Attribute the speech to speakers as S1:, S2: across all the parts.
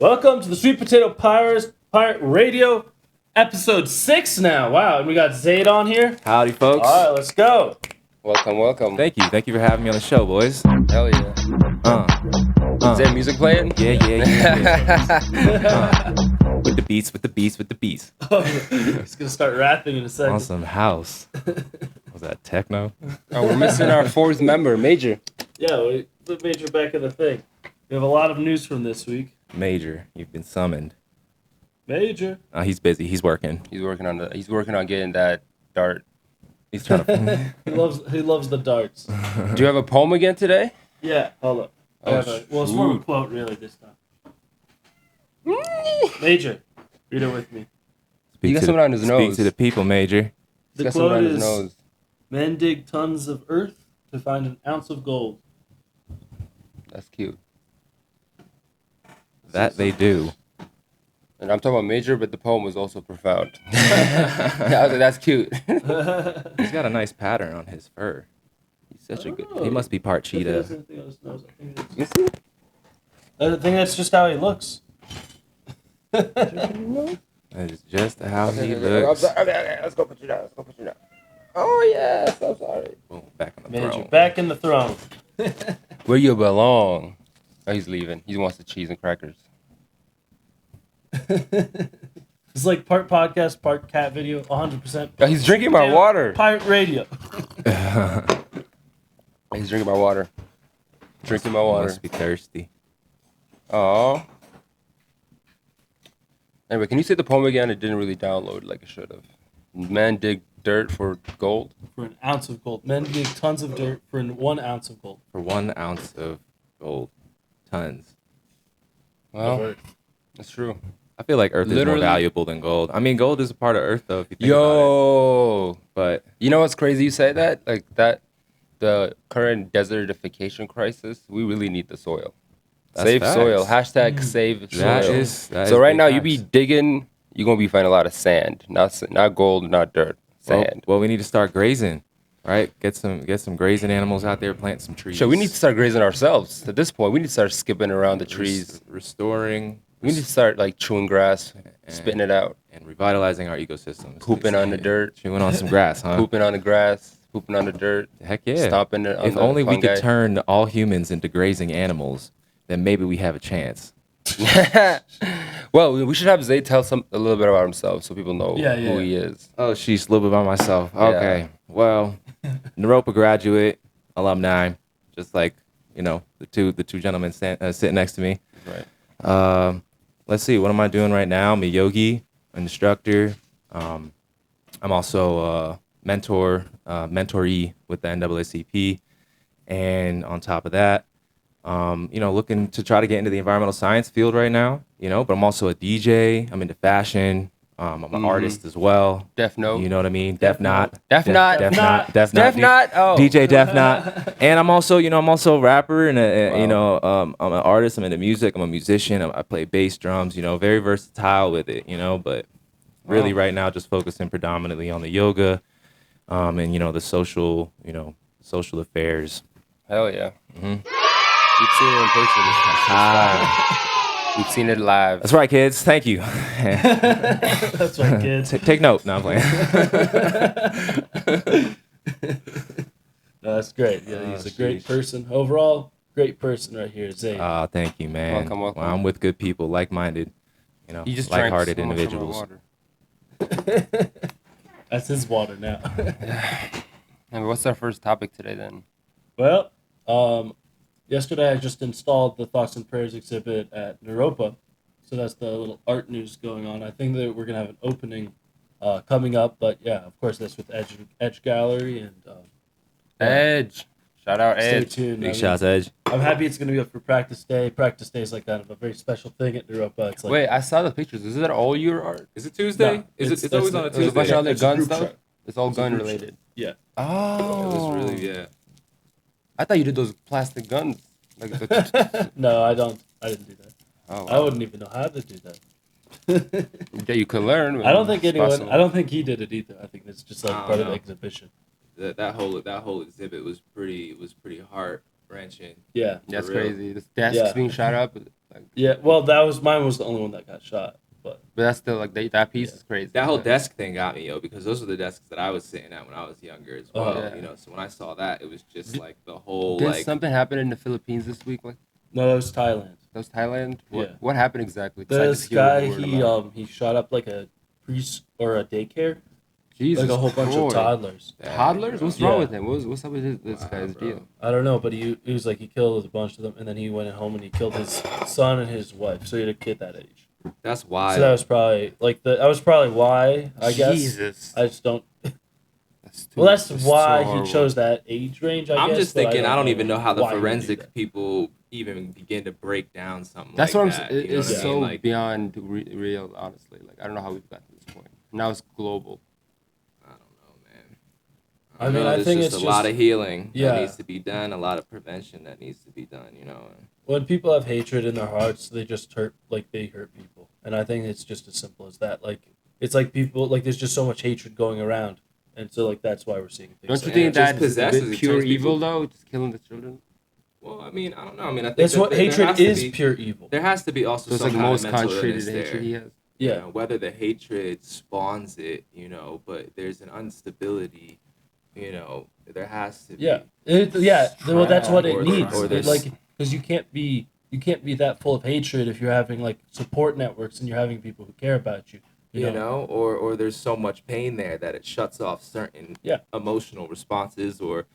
S1: Welcome to the Sweet Potato Pirates Pirate Radio, episode 6 now. Wow, and we got Zayd on here.
S2: Howdy, folks.
S1: All right, let's go.
S3: Welcome.
S2: Thank you for having me on the show, boys.
S3: Hell yeah. Is there music playing?
S2: Yeah. With the beats.
S1: Oh, he's gonna start rapping in a second.
S2: Awesome house. Was that techno?
S3: Oh, we're missing our fourth member, Major.
S1: Yeah, we put Major back in the thing. We have a lot of news from this week.
S2: Major, you've been summoned.
S1: Major.
S2: He's busy. He's working.
S3: He's working on getting that dart.
S2: He's trying to.
S1: He loves the darts.
S3: Do you have a poem again today?
S1: Yeah, hold up. It's more of a quote really this time. Major, read it with me.
S3: You got something on his nose.
S2: Speak to the people, Major.
S1: The quote is, "Men dig tons of earth to find an ounce of gold."
S3: That's cute.
S2: That they do.
S3: And I'm talking about Major, but the poem was also profound. I was like, that's cute.
S2: He's got a nice pattern on his fur. He's such a good. He must be part cheetah.
S3: You see?
S1: I think that's just how he looks.
S2: That is just how he looks.
S3: Okay, let's go put you down. Oh, yes, I'm sorry.
S2: Boom, back on the
S1: Major,
S2: throne.
S1: back in the throne.
S3: Where you belong. Oh, he's leaving. He wants the cheese and crackers.
S1: It's like part podcast, part cat video, 100%.
S3: Oh, he's drinking my water.
S1: Pirate radio.
S3: He's drinking my water. Drinking my water.
S2: Must be thirsty.
S3: Oh. Anyway, can you say the poem again? It didn't really download like it should have. Men dig dirt for gold.
S1: For an ounce of gold. Men dig tons of dirt for 1 ounce of gold.
S2: For 1 ounce of gold. Tons.
S3: Well, that's true.
S2: I feel like Earth is more
S3: Literally.
S2: valuable than gold. I mean, gold is a part of Earth, though, if you think about it. But
S3: You know what's crazy you say that? Like that, the current desertification crisis, we really need the soil.
S2: That's
S3: Save
S2: facts.
S3: soil. Hashtag save
S2: that
S3: soil.
S2: is
S3: So right
S2: big
S3: now, you
S2: facts.
S3: be digging, you're going to be finding a lot of sand. Not gold, not dirt. Sand.
S2: Well, we need to start grazing, right? Get some grazing animals out there, plant some trees.
S3: So we need to start grazing ourselves. At this point, we need to start skipping around the trees.
S2: Restoring.
S3: We need to start like chewing grass, spitting it out.
S2: And revitalizing our ecosystems.
S3: Pooping on the dirt.
S2: Chewing on some grass, huh?
S3: Pooping on the grass, pooping on the dirt.
S2: Heck yeah.
S3: Stomping it on
S2: If
S3: the
S2: only we could
S3: fungi.
S2: turn all humans into grazing animals, then maybe we have a chance.
S3: Well, we should have Zayd tell a little bit about himself so people know who he is.
S2: Oh, sheesh, a little bit about myself. Okay.
S3: Yeah.
S2: Well, Naropa graduate, alumni, just like, the two gentlemen sitting next to me.
S3: Right.
S2: Let's see, what am I doing right now? I'm a yogi, an instructor. I'm also a mentoree with the NAACP. And on top of that, looking to try to get into the environmental science field right now, but I'm also a DJ. I'm into fashion. I'm an artist as well.
S3: Def Note.
S2: You know what I mean? Def Not.
S3: Def Not.
S2: Def
S3: Def Not. Oh.
S2: DJ Def Not. And I'm also a rapper and I'm an artist. I'm into music. I'm a musician. I play bass drums, very versatile with it, but really right now just focusing predominantly on the yoga, and the social affairs.
S3: Hell yeah.
S2: Mm-hmm.
S3: We've seen it in person. We've seen it live.
S2: That's right, kids. Thank you.
S1: That's right, kids.
S2: Take note. No, I'm playing.
S1: No, that's great. Yeah, he's a great person. Overall, great person right here, Zayd.
S2: Thank you, man.
S3: Welcome.
S2: Well, I'm with good people, like-minded,
S3: You just drank
S2: like-hearted
S3: so much of my
S2: individuals.
S3: water.
S1: That's his water now.
S3: And what's our first topic today then?
S1: Well, yesterday I just installed the Thoughts and Prayers exhibit at Naropa. So that's the little art news going on. I think that we're going to have an opening coming up. But yeah, of course, that's with Edge Gallery. And
S3: Edge. Shout out
S1: stay
S3: Edge.
S1: tuned.
S2: Big shots, Edge.
S1: I'm happy it's going to be up for practice day. Practice day is like kind of a very special thing at Naropa. It's like,
S3: Wait, I saw the pictures. Is that all your art?
S2: Is it Tuesday?
S1: No,
S2: It's always on a
S3: There's a bunch
S2: Tuesday.
S3: of other
S1: It's a
S3: gun
S1: group
S3: stuff?
S1: shot.
S3: It's all
S1: It's a
S3: gun
S1: group
S3: related.
S1: yeah.
S3: Oh.
S2: It was really, yeah.
S3: I thought you did those plastic guns. Like the
S1: No, I didn't do that.
S3: Oh,
S1: I wouldn't even know how to do that.
S3: Yeah, you could learn.
S1: I don't think
S3: It's
S1: anyone.
S3: possible.
S1: I don't think he did it either. I think it's just like part of the
S2: No.
S1: exhibition.
S2: That whole exhibit was pretty wrenching.
S1: Yeah.
S3: That's
S2: For real.
S3: crazy. The desks
S1: Yeah.
S3: being shot up. Like,
S1: Yeah. Well, that was mine. Was the only one that got shot. But
S3: that's still like that piece
S1: Yeah.
S3: is crazy.
S2: That whole
S3: But-
S2: desk thing got me, yo, because those were the desks that I was sitting at when I was younger as well.
S3: Yeah.
S2: You know, so when I saw that, it was just
S3: Did-
S2: like the whole
S3: Did
S2: like.
S3: something happen in the Philippines this week? Like
S1: no, that was Thailand.
S3: that was Thailand.
S1: Yeah.
S3: What happened exactly? 'Cause I
S1: This
S3: just hear
S1: guy,
S3: word about it.
S1: he shot up like a or a daycare,
S3: Jesus
S1: like a whole bunch of
S3: Christ.
S1: toddlers.
S3: Toddlers? What's
S1: Yeah.
S3: wrong with him? What's up with this
S2: Wow,
S3: guy's
S2: bro.
S3: deal?
S1: I don't know, but he was like he killed a bunch of them, and then he went home and he killed his son and his wife. So he had a kid that age.
S2: That's wild.
S1: So that was probably why I guess.
S3: Jesus.
S1: I just don't.
S3: That's
S1: Well, that's
S3: it's
S1: why
S3: so
S1: he
S3: horrible.
S1: chose that age range. I
S2: I'm
S1: guess,
S2: just
S1: but
S2: thinking. I don't even know how the
S1: why he would do
S2: forensic
S1: that.
S2: people even begin to break down something.
S3: That's
S2: like
S3: what I'm
S2: that,
S3: saying.
S2: you know
S3: It's
S2: what I
S3: so
S2: mean? Like,
S3: beyond real, honestly. Like I don't know how we've got to this point. Now it's global.
S2: I don't know, man.
S1: I mean,
S2: know,
S1: I
S2: there's
S1: think
S2: just
S1: it's
S2: a lot
S1: just-
S2: of healing
S1: Yeah.
S2: that needs to be done, a lot of prevention that needs to be done. You know.
S1: When people have hatred in their hearts, they just hurt people, and I think it's just as simple as that. Like it's like people like there's just so much hatred going around, and so like that's why we're seeing things.
S3: Don't you
S1: like
S3: think
S2: it just
S3: that's
S2: possesses, it
S3: pure
S2: turns
S3: evil
S2: people-
S3: though? Just killing the children.
S2: Well, I mean, I don't know. I mean, I think
S1: that's
S2: that
S1: what
S2: there
S1: hatred
S2: has to
S1: is.
S2: be-
S1: Pure evil.
S2: There has to be also
S3: So it's
S2: some
S3: like
S2: kind
S3: most
S2: of mental
S3: concentrated
S2: illness
S3: hatred
S2: there.
S3: he has.
S2: You
S1: Yeah.
S2: know, whether the hatred spawns it, you know, but there's an instability, you know, there has to be.
S1: Yeah. Well, that's what it
S2: Or
S1: needs.
S2: there's-
S1: Like because you can't be that full of hatred if you're having like support networks and you're having people who care about you.
S2: You know, or there's so much pain there that it shuts off certain
S1: Yeah.
S2: emotional responses or,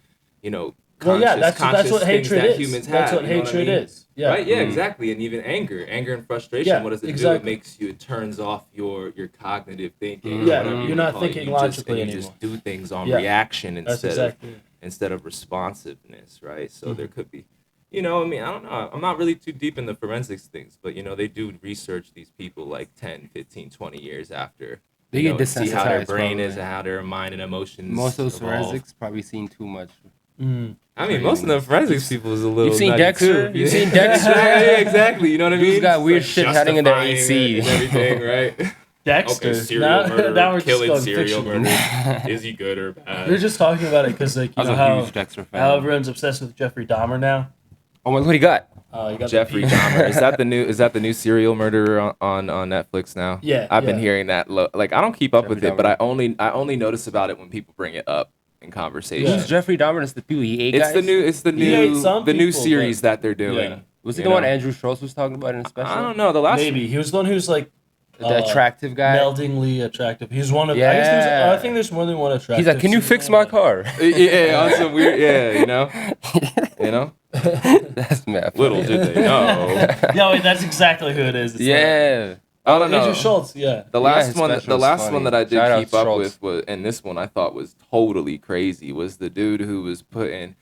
S2: you know,
S1: Well, yeah,
S2: conscious
S1: that's what
S2: things
S1: hatred
S2: that
S1: is.
S2: humans
S1: That's
S2: have,
S1: what
S2: you know
S1: hatred
S2: I mean?
S1: is. Yeah.
S2: Right? Yeah,
S3: Mm.
S2: exactly. And even anger and frustration,
S1: Yeah,
S2: what does it do? It
S1: exactly.
S2: makes you, it turns off your cognitive thinking.
S3: Yeah,
S2: or whatever you
S1: you're not
S2: wanna call it.
S1: thinking
S2: You just-
S1: logically
S2: and you just
S1: anymore.
S2: do things on
S1: Yeah,
S2: reaction
S1: That's
S2: instead
S1: exactly it.
S2: of responsiveness, right? So
S1: Mhm.
S2: there could be, you know, I mean, I don't know. I'm not really too deep in the forensics things, but, you know, they do research these people like 10, 15, 20 years after.
S3: They
S2: You
S3: get
S2: know, see how their
S3: desensitized,
S2: brain is
S3: probably.
S2: and how their mind and emotions
S3: Most of those
S2: evolve.
S3: forensics probably seen too much.
S1: Mm.
S2: I mean, most of the forensics people is a little.
S3: You've seen
S2: nutty
S3: Dexter?
S2: too.
S3: You've seen Dexter?
S2: Yeah, exactly. You know what I mean?
S3: Dude's got
S2: It's
S3: weird shit hiding in their
S2: justifying
S3: AC.
S2: it and everything, right?
S1: Dexter.
S2: Okay, serial
S1: Now
S2: murder,
S1: we're just
S2: killing
S1: going
S2: serial
S1: fictional.
S2: murder. Is he good or bad?
S1: We're just talking about it because like
S3: I
S1: you
S3: was
S1: know
S3: a
S1: how
S3: huge Dexter fan.
S1: how everyone's obsessed with Jeffrey Dahmer now.
S3: Oh my, what he got?
S1: You got
S2: Jeffrey
S1: the
S2: Dahmer. Is that the new? Is that the new serial murderer on Netflix now?
S1: Yeah,
S2: I've been
S1: yeah.
S2: hearing that. Like I don't keep up
S3: Jeffrey
S2: with it, but
S3: Dahmer.
S2: I only notice about it when people bring it up in conversation.
S3: Who's Jeffrey Dahmer? It's the people he ate,
S2: It's
S3: guys?
S2: the
S1: He ate some
S2: new
S1: people,
S2: series
S1: but-
S2: that they're doing.
S1: Yeah.
S3: Was he
S2: you
S3: the one
S2: know?
S3: Andrew Schultz was talking about in a special?
S2: I don't know. The last
S1: Maybe he was the one who's like
S3: The attractive guy?
S1: meldingly attractive. He's one of.
S3: Yeah.
S1: I think there's more than one attractive.
S3: He's like, can you fix my car?
S2: yeah, on some weird, you know,
S3: That's mad funny.
S2: little did they know.
S1: Yeah, wait, that's exactly who it is. It's
S3: Yeah.
S2: I
S1: like,
S2: don't know.
S1: Andrew Schultz. Yeah.
S2: The
S3: Yeah,
S2: last
S3: his
S2: one,
S3: special
S2: the
S3: is
S2: last
S3: funny.
S2: one that I did
S3: Shout out
S2: keep up
S3: Schultz.
S2: with was, and this one I thought was totally crazy, was the dude who was put in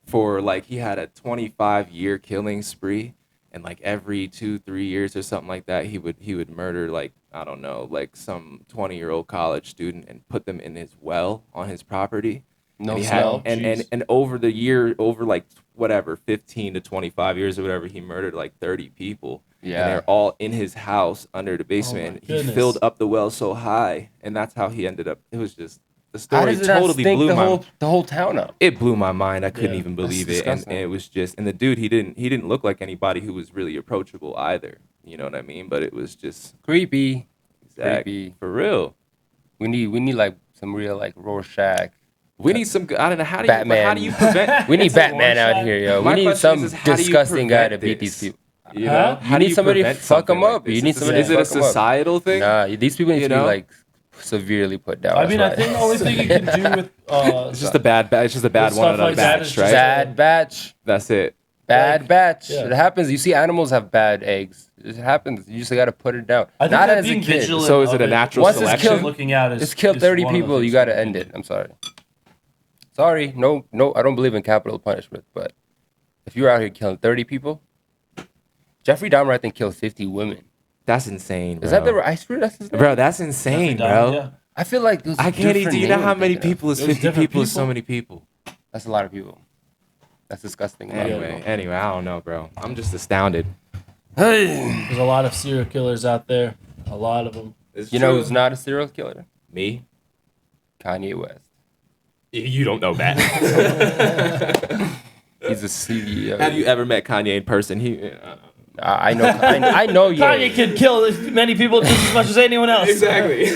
S2: for like he had a 25-year killing spree, and like every 2-3 years or something like that, he would murder like I don't know, like some 20-year-old college student and put them in his well on his property.
S3: No
S2: And he
S3: smell.
S2: had, and over the year, over like whatever, 15 to 25 years or whatever, he murdered like 30 people.
S3: Yeah.
S2: And they're all in his house under the basement.
S1: my
S2: and he
S1: goodness.
S2: filled up the well so high, and that's how he ended up. It was just the
S3: How
S2: story
S3: does it not
S2: totally
S3: stink
S2: blew
S3: the
S2: my
S3: whole town up?
S2: it blew my mind. I couldn't
S1: Yeah,
S2: even
S3: that's
S2: believe it. And
S3: disgusting.
S2: it was just, and the dude, he didn't look like anybody who was really approachable either. You know what I mean? But it was just
S3: Creepy.
S2: exact,
S3: Creepy.
S2: for real.
S3: We need like some real like Rorschach.
S2: We need some. I don't know how do
S3: Batman.
S2: how do you prevent?
S3: We need
S1: It's a
S3: Batman out
S1: Rorschach.
S3: here, yo.
S2: My
S3: We need
S2: question
S3: some
S2: is how do you
S3: disgusting guy to
S2: prevent
S3: beat
S2: this?
S3: these people.
S2: You
S1: Huh?
S2: know,
S3: You
S2: how do
S3: need somebody to
S2: prevent
S3: fuck 'em
S2: something like
S3: up. You
S2: this?
S3: need
S2: Is
S3: somebody
S2: Is
S3: to
S2: it a
S3: fuck 'em up.
S2: societal thing?
S3: Nah, these people need
S2: You
S3: to be
S2: know?
S3: like severely put down.
S1: I mean, I
S3: That's
S1: think the
S3: right.
S1: only thing you can do with
S2: It's just a bad. It's just a bad
S1: With
S2: one
S1: stuff
S2: out of
S1: like that
S2: batch,
S1: is
S2: right?
S1: just
S3: Bad batch.
S2: That's it.
S3: Bad batch.
S1: yeah.
S3: It happens. You see, animals have bad eggs. It happens. You just gotta put it down.
S1: I think
S3: Not
S1: that
S3: as a
S1: being
S3: kid.
S1: vigilant
S2: So is it a
S1: of
S2: natural
S3: Once it's
S2: selection?
S3: killed-
S1: looking out is
S3: It's killed
S1: is
S3: 30
S1: one of the
S3: people. You
S1: things
S3: gotta
S1: can
S3: end
S1: do.
S3: it. I'm sorry. Sorry. No. I don't believe in capital punishment. But if you're out here killing 30 people, Jeffrey Dahmer, I think, killed 50 women.
S2: That's insane, bro.
S3: Is that the right? That's his name?
S2: Bro, that's insane,
S1: Jeffrey
S2: bro.
S1: Dahmer, yeah.
S3: I feel like those
S2: I can't even. Do you know how many
S3: people?
S2: people is
S1: There's
S2: 50
S1: different
S2: people? Is so
S1: people.
S2: many people.
S3: That's a lot of people. That's disgusting.
S2: Anyway, I don't know, bro. I'm just astounded.
S1: There's a lot of serial killers out there. A lot of them.
S2: It's
S3: You know
S2: true.
S3: who's not a serial killer?
S2: Me?
S3: Kanye West.
S2: You don't know that.
S3: He's a CEO.
S2: Have you ever met Kanye in person?
S3: I know. I know.
S1: Kanye can kill as many people just as much as anyone else.
S2: Exactly.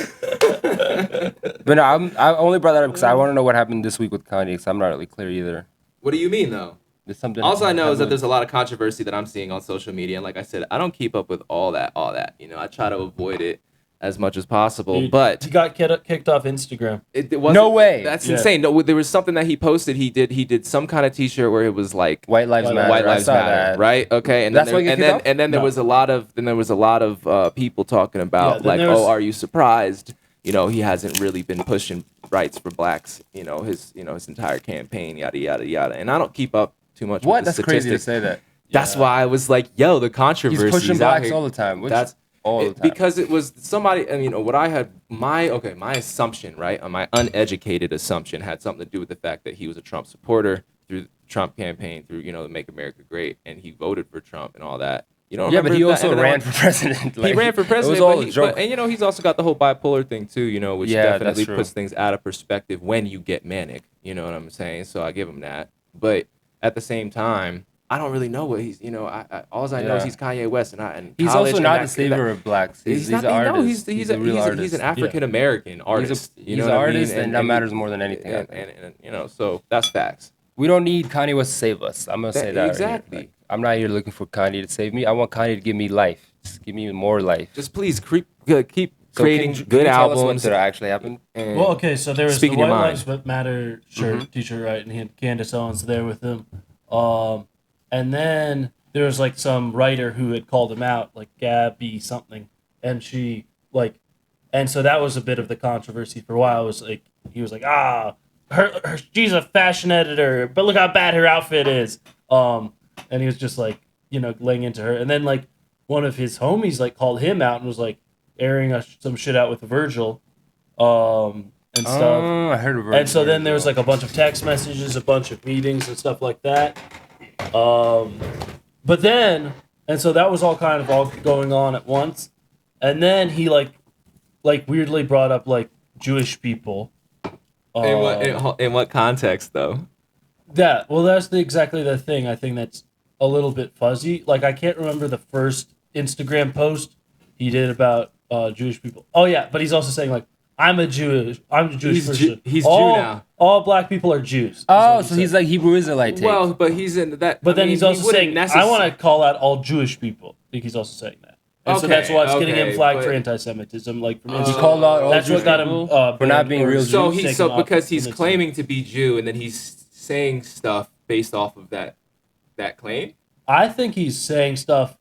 S3: But no, I only brought that up because I want to know what happened this week with Kanye. Because I'm not really clear either.
S2: What do you mean though?
S3: There's something.
S2: Also, I know is that there's a lot of controversy that I'm seeing on social media, and like I said, I don't keep up with all that. You know, I try to avoid it as much as possible. But
S1: he got kicked off Instagram.
S2: it wasn't,
S3: No way.
S2: That's
S1: Yeah.
S2: insane. No, there was something that he posted. He did some kind of T-shirt where it was like
S3: White Lives Matter.
S2: White Lives
S3: I saw
S2: Matter,
S3: that.
S2: right? Okay, and
S3: That's
S2: then
S3: why you
S2: there,
S3: get kicked off?
S2: and then there
S1: No.
S2: was a lot of people talking about
S1: then
S2: like,
S1: there was-
S2: oh, are you surprised? You know, he hasn't really been pushing rights for blacks. You know, his entire campaign, yada yada yada. And I don't keep up too much.
S3: What?
S2: With the
S3: That's crazy to
S2: statistics.
S3: say that.
S2: That's why I was like, yo, the
S3: He's
S2: controversy.
S3: pushing blacks all the time.
S2: That's
S3: all the time.
S2: because it was somebody. And you know what I had my assumption, right? My uneducated assumption had something to do with the fact that he was a Trump supporter through the Trump campaign, through the Make America Great, and he voted for Trump and all that. You know,
S3: Yeah, but he
S2: remember
S3: also
S2: that? And then
S3: ran for president.
S2: he ran for president,
S3: It was all
S2: but
S3: a joke.
S2: and he's also got the whole bipolar thing too, which
S3: Yeah, that's
S2: definitely
S3: true.
S2: puts things out of perspective when you get manic. You know what I'm saying? So I give him that. But at the same time, I don't really know what he's. All I know is
S3: Yeah.
S2: he's Kanye West, and
S3: He's
S2: college
S3: also
S2: and
S3: not
S2: that-
S3: a savior of blacks. He's
S2: not.
S3: an artist.
S2: No,
S3: He's a real artist.
S2: He's an African American artist.
S3: He's
S2: know
S3: an
S2: what I
S3: artist,
S2: mean?
S3: and that matters more than anything. I think.
S2: And so that's facts.
S3: We don't need Kanye West to save us. I'm gonna say that.
S2: Exactly.
S3: Right here. Like, I'm not here looking for Kanye to save me. I want Kanye to give me life. Just give me more life.
S2: Just please keep
S3: So
S2: creating
S3: can
S2: good
S3: you tell us what
S2: albums.
S3: that actually happened?
S2: and
S1: Well, okay, so there was the
S2: speaking
S1: White
S2: your mind.
S1: Lives Matter shirt, T-shirt, right? And he had Candace Owens there with him. And then there was like some writer who had called him out, like Gabby something, and she and so that was a bit of the controversy for a while. It was like he was like, she's a fashion editor, but look how bad her outfit is. And he was just like, laying into her, and then like one of his homies like called him out and was like airing some shit out with Virgil, and stuff.
S3: I heard of
S1: And so then there was like a bunch of text messages, a bunch of meetings and stuff like that. But then, and so that was all kind of all going on at once. And then he like weirdly brought up like Jewish people.
S2: In what context though?
S1: That's exactly the thing. I think that's a little bit fuzzy. Like I can't remember the first Instagram post he did about Jewish people. Oh yeah, but he's also saying like I'm a Jewish person.
S2: He's
S1: all,
S2: Jew now.
S1: All black people are Jews. is
S3: Oh,
S1: what he
S3: so he's
S1: said.
S3: like Hebrew Israelite take.
S2: Well, but he's in that.
S1: But then he's
S2: he
S1: also
S2: wouldn't
S1: saying I want to call out all Jewish people. I think he's also saying that. And so that's why it's getting him flagged for anti-Semitism, like from
S3: he
S1: Instagram.
S3: called out all
S1: That's
S3: Jewish
S1: what got him
S3: people for not
S1: banned
S3: being
S1: or
S3: real
S2: So
S3: Jews.
S1: taken off
S2: because he's
S1: from Instagram.
S2: claiming to be Jew, and then he's saying stuff based off of that claim.
S1: I think he's saying stuff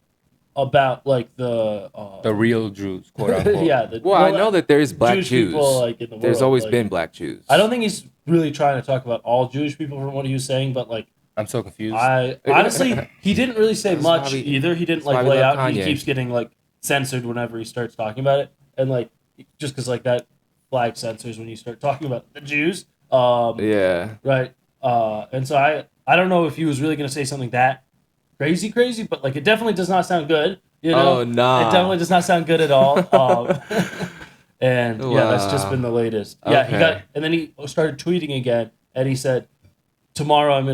S1: about like the
S3: real Jews, quote unquote.
S1: yeah.
S2: Well, I know that there's black
S1: Jewish
S2: Jews.
S1: people, like, in the
S2: There's
S1: world,
S2: always
S1: like-
S2: been black Jews.
S1: I don't think he's really trying to talk about all Jewish people from what he was saying, but like
S3: I'm so confused.
S1: I honestly he didn't really say
S2: That's
S1: much
S2: why we-
S1: either. He didn't
S2: that's why
S1: like
S2: we
S1: lay
S2: love
S1: out. He
S2: Kanye.
S1: keeps getting like censored whenever he starts talking about it, and like just because like that flag censors when you start talking about the Jews.
S2: Yeah.
S1: Right. And so I don't know if he was really gonna say something that crazy, but like it definitely does not sound good. You know?
S2: Oh, nah.
S1: It definitely does not sound good at all. And yeah, that's just
S2: Wow.
S1: been the latest. Yeah, he
S2: Okay.
S1: got, and then he started tweeting again, and he said, "Tomorrow I'm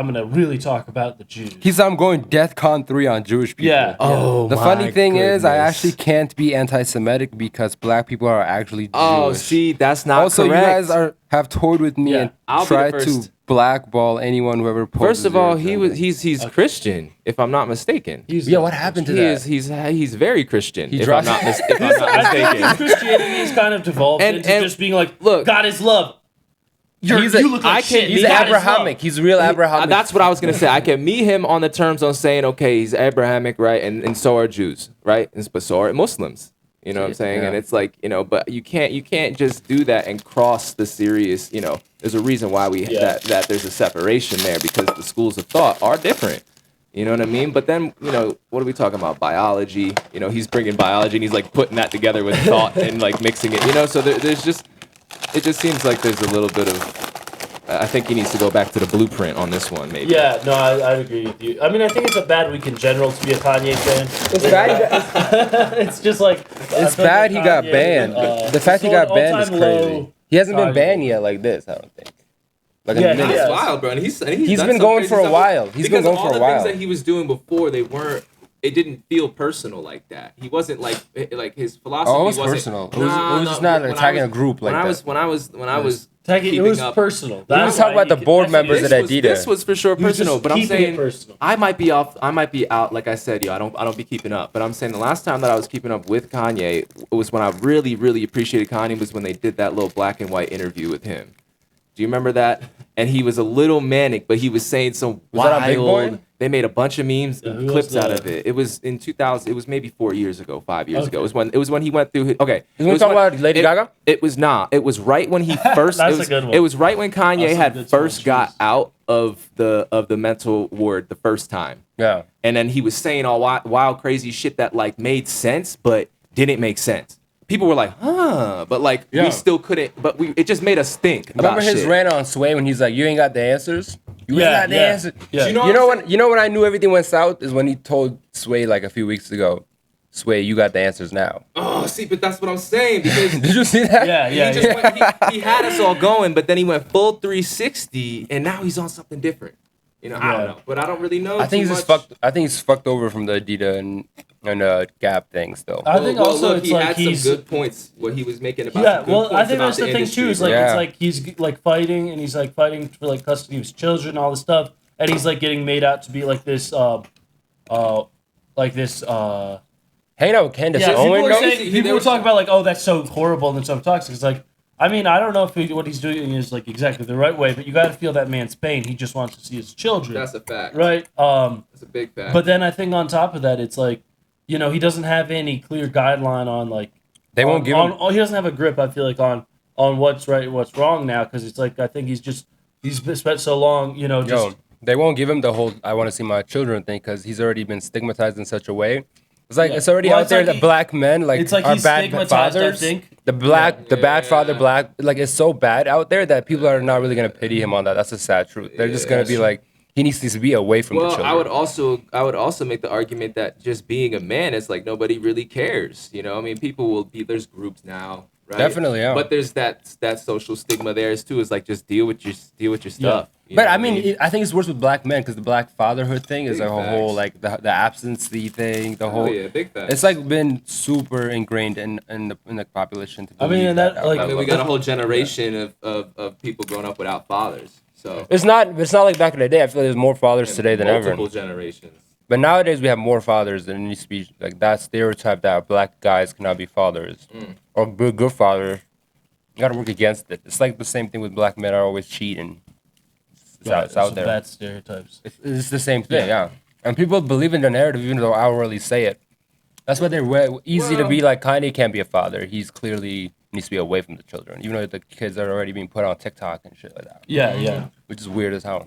S1: gonna really talk about the Jews."
S3: He said I'm going DEFCON 3 on Jewish people.
S1: Yeah.
S2: Oh,
S3: The
S2: my
S3: funny thing is, I
S2: goodness.
S3: actually can't be anti-Semitic because black people are actually Jewish.
S2: Oh, see, that's not
S3: also,
S2: correct.
S3: you guys have toyed with me
S1: Yeah.
S3: and
S2: I'll be the
S3: tried to
S2: first.
S3: blackball anyone who ever opposes
S2: First of all,
S3: your agenda.
S2: he's Christian, if I'm not mistaken.
S3: Yeah, what happened to
S2: He
S3: that?
S2: is he's very Christian,
S3: He
S2: if
S3: dropped-
S2: I'm not if I'm not
S1: I think his
S2: mistaken.
S1: Christianity is kind of devolved
S2: And-
S1: into
S2: and
S1: just being like,
S2: look,
S1: God is love. You look like
S2: I
S1: shit.
S2: can't
S3: He's
S2: be-
S1: God is love.
S3: Abrahamic. He's real Abrahamic.
S2: That's what I was gonna say. I can meet him on the terms on saying, okay, he's Abrahamic, right, and so are Jews, right, but so are Muslims. You know what I'm saying?
S3: Yeah.
S2: And it's like, but you can't just do that and cross the serious. There's a reason why that there's a separation there because the schools of thought are different. You know what I mean? But then, what are we talking about? Biology. He's bringing biology and he's like putting that together with thought and like mixing it. So there's just, it just seems like there's a little bit of. I think he needs to go back to the blueprint on this one, maybe.
S1: Yeah, no, I agree with you. I mean, I think it's a bad week in general to be a Kanye fan.
S3: It's bad.
S1: It's just like
S3: It's bad he got banned. The fact he got banned is
S1: all-time
S3: crazy.
S1: low
S3: He hasn't been
S1: Kanye.
S3: banned yet like this, I don't think. Like
S1: Yeah,
S3: in
S1: he
S3: minutes.
S1: has.
S2: That's wild, bro. And he's
S3: He's
S2: done
S3: been
S2: some
S3: going
S2: crazy
S3: for a
S2: stuff.
S3: while. He's been
S2: Because
S3: going
S2: all
S3: for a
S2: the
S3: while.
S2: things that he was doing before, they weren't. It didn't feel personal like that. He wasn't like his philosophy.
S3: Oh, it was
S2: wasn't,
S3: personal. It was just not
S2: when I
S3: attacking
S2: was-
S3: a group like
S2: when I
S3: that.
S2: was when I was
S1: It
S2: keeping
S1: was
S2: up.
S1: personal.
S3: We
S1: That's
S3: was talking
S1: why
S3: about the
S1: he-
S3: board
S1: that's what
S3: members
S1: it
S3: at
S1: is.
S3: Adidas.
S2: This was for sure
S1: He was
S2: personal,
S1: just
S2: but I'm
S1: keeping it
S2: saying
S1: personal.
S2: I might be off. I might be out. Like I said, I don't be keeping up. But I'm saying the last time that I was keeping up with Kanye, it was when I really, really appreciated Kanye was when they did that little black and white interview with him. Do you remember that? And he was a little manic, but he was saying some
S3: Was that on Big
S2: wild.
S3: Boy?
S2: They made a bunch of memes,
S1: Yeah, who was
S2: clips out
S1: the-
S2: of it. It was in 2000. It was maybe 4 years ago, 5 years ago.
S1: Okay.
S2: It was when he went through. Okay,
S3: Is we talking about Lady Gaga?
S2: It was not. It was right when he first.
S1: That's
S2: it was,
S1: a good one.
S2: It was right when Kanye
S1: That's some
S2: had
S1: good
S2: first
S1: songs.
S2: got out of the mental ward the first time.
S3: Yeah.
S2: And then he was saying all wild, crazy shit that like made sense, but didn't make sense. People were like, huh, but like
S3: Yeah.
S2: we still couldn't. But it just made us think
S3: Remember
S2: about
S3: his
S2: shit.
S3: rant on Sway when he's like, "You ain't got the answers. You ain't
S1: Yeah,
S3: got the
S1: yeah,
S3: answers."
S1: yeah.
S3: You know when I knew everything went south is when he told Sway like a few weeks ago, "Sway, you got the answers now."
S2: Oh, see, but that's what I'm saying because
S3: Did you see that?
S1: Yeah, yeah,
S2: he, just
S1: yeah.
S2: went, he had us all going, but then he went full 360, and now he's on something different. You know, I don't
S1: Yeah.
S2: know, but I don't really know.
S3: I think
S2: too
S3: he's just
S2: much.
S3: fucked. I think he's fucked over from the Adidas and Gap thing still.
S1: I think also
S2: look,
S1: it's
S2: he
S1: like
S2: had
S1: he's
S2: some good points. What he was making about
S1: yeah.
S2: some good
S1: Well, I
S2: points
S1: think
S2: about
S1: that's the thing
S2: industry,
S1: too. Is
S2: bro.
S1: like
S3: Yeah.
S1: it's like he's like fighting and he's like fighting for like custody of his children, all this stuff, and he's like getting made out to be like this, like this.
S3: Hanging out with Candace
S1: Yeah, people
S3: Owen,
S1: were
S3: though?
S1: saying people were talking about like, oh, that's so horrible and so toxic. It's like, I mean, I don't know if what he's doing is like exactly the right way, but you got to feel that man's pain. He just wants to see his children,
S2: That's a fact.
S1: right?
S2: That's a big fact.
S1: But then I think on top of that, it's like, you know, he doesn't have any clear guideline on like
S3: They won't give him.
S1: he doesn't have a grip. I feel like on what's right, and what's wrong now, because it's like I think he's been spent so long, you know, just
S3: Yo, they won't give him the whole "I want to see my children" thing because he's already been stigmatized in such a way. It's like
S1: Yeah.
S3: it's already
S1: Well,
S3: out
S1: it's
S3: there
S1: like
S3: that
S1: he-
S3: black men like
S1: it's like
S3: are
S1: he's
S3: bad
S1: stigmatized, I
S3: fathers.
S1: think.
S3: The bad father,
S2: Yeah.
S3: black like it's so bad out there that people are not really gonna pity him on that. That's the sad truth. They're just gonna be like, he needs to be away from the
S2: Well,
S3: children.
S2: I would also make the argument that just being a man is like nobody really cares. You know, I mean, people will be. There's groups now, right?
S3: Definitely, yeah.
S2: But there's that social stigma there too. Is like just deal with your stuff. you
S3: But
S2: know
S3: I
S2: what
S3: mean, I think it's worse with black men because the black fatherhood thing is
S2: Big
S3: like a whole
S2: facts.
S3: like the absentee thing. The
S2: Oh
S3: whole
S2: yeah, big facts.
S3: it's like been super ingrained in the population. To
S1: I mean,
S3: believe
S1: and that, like-
S2: I mean, we got a whole generation of people growing up without fathers. So
S3: It's not like back in the day. I feel like there's more fathers today than ever.
S2: multiple generations.
S3: But nowadays we have more fathers than it needs to be like that stereotype that black guys cannot be fathers or good fathers. You gotta work against it. It's like the same thing with black men are always cheating. It's out there.
S1: Bad stereotypes.
S3: It's the same thing, yeah. And people believe in the narrative even though I don't really say it. That's why they're easy to be like Kanye can't be a father. He's clearly needs to be away from the children, even though the kids are already being put on TikTok and shit like that.
S1: Yeah, yeah,
S3: Which is weird as hell.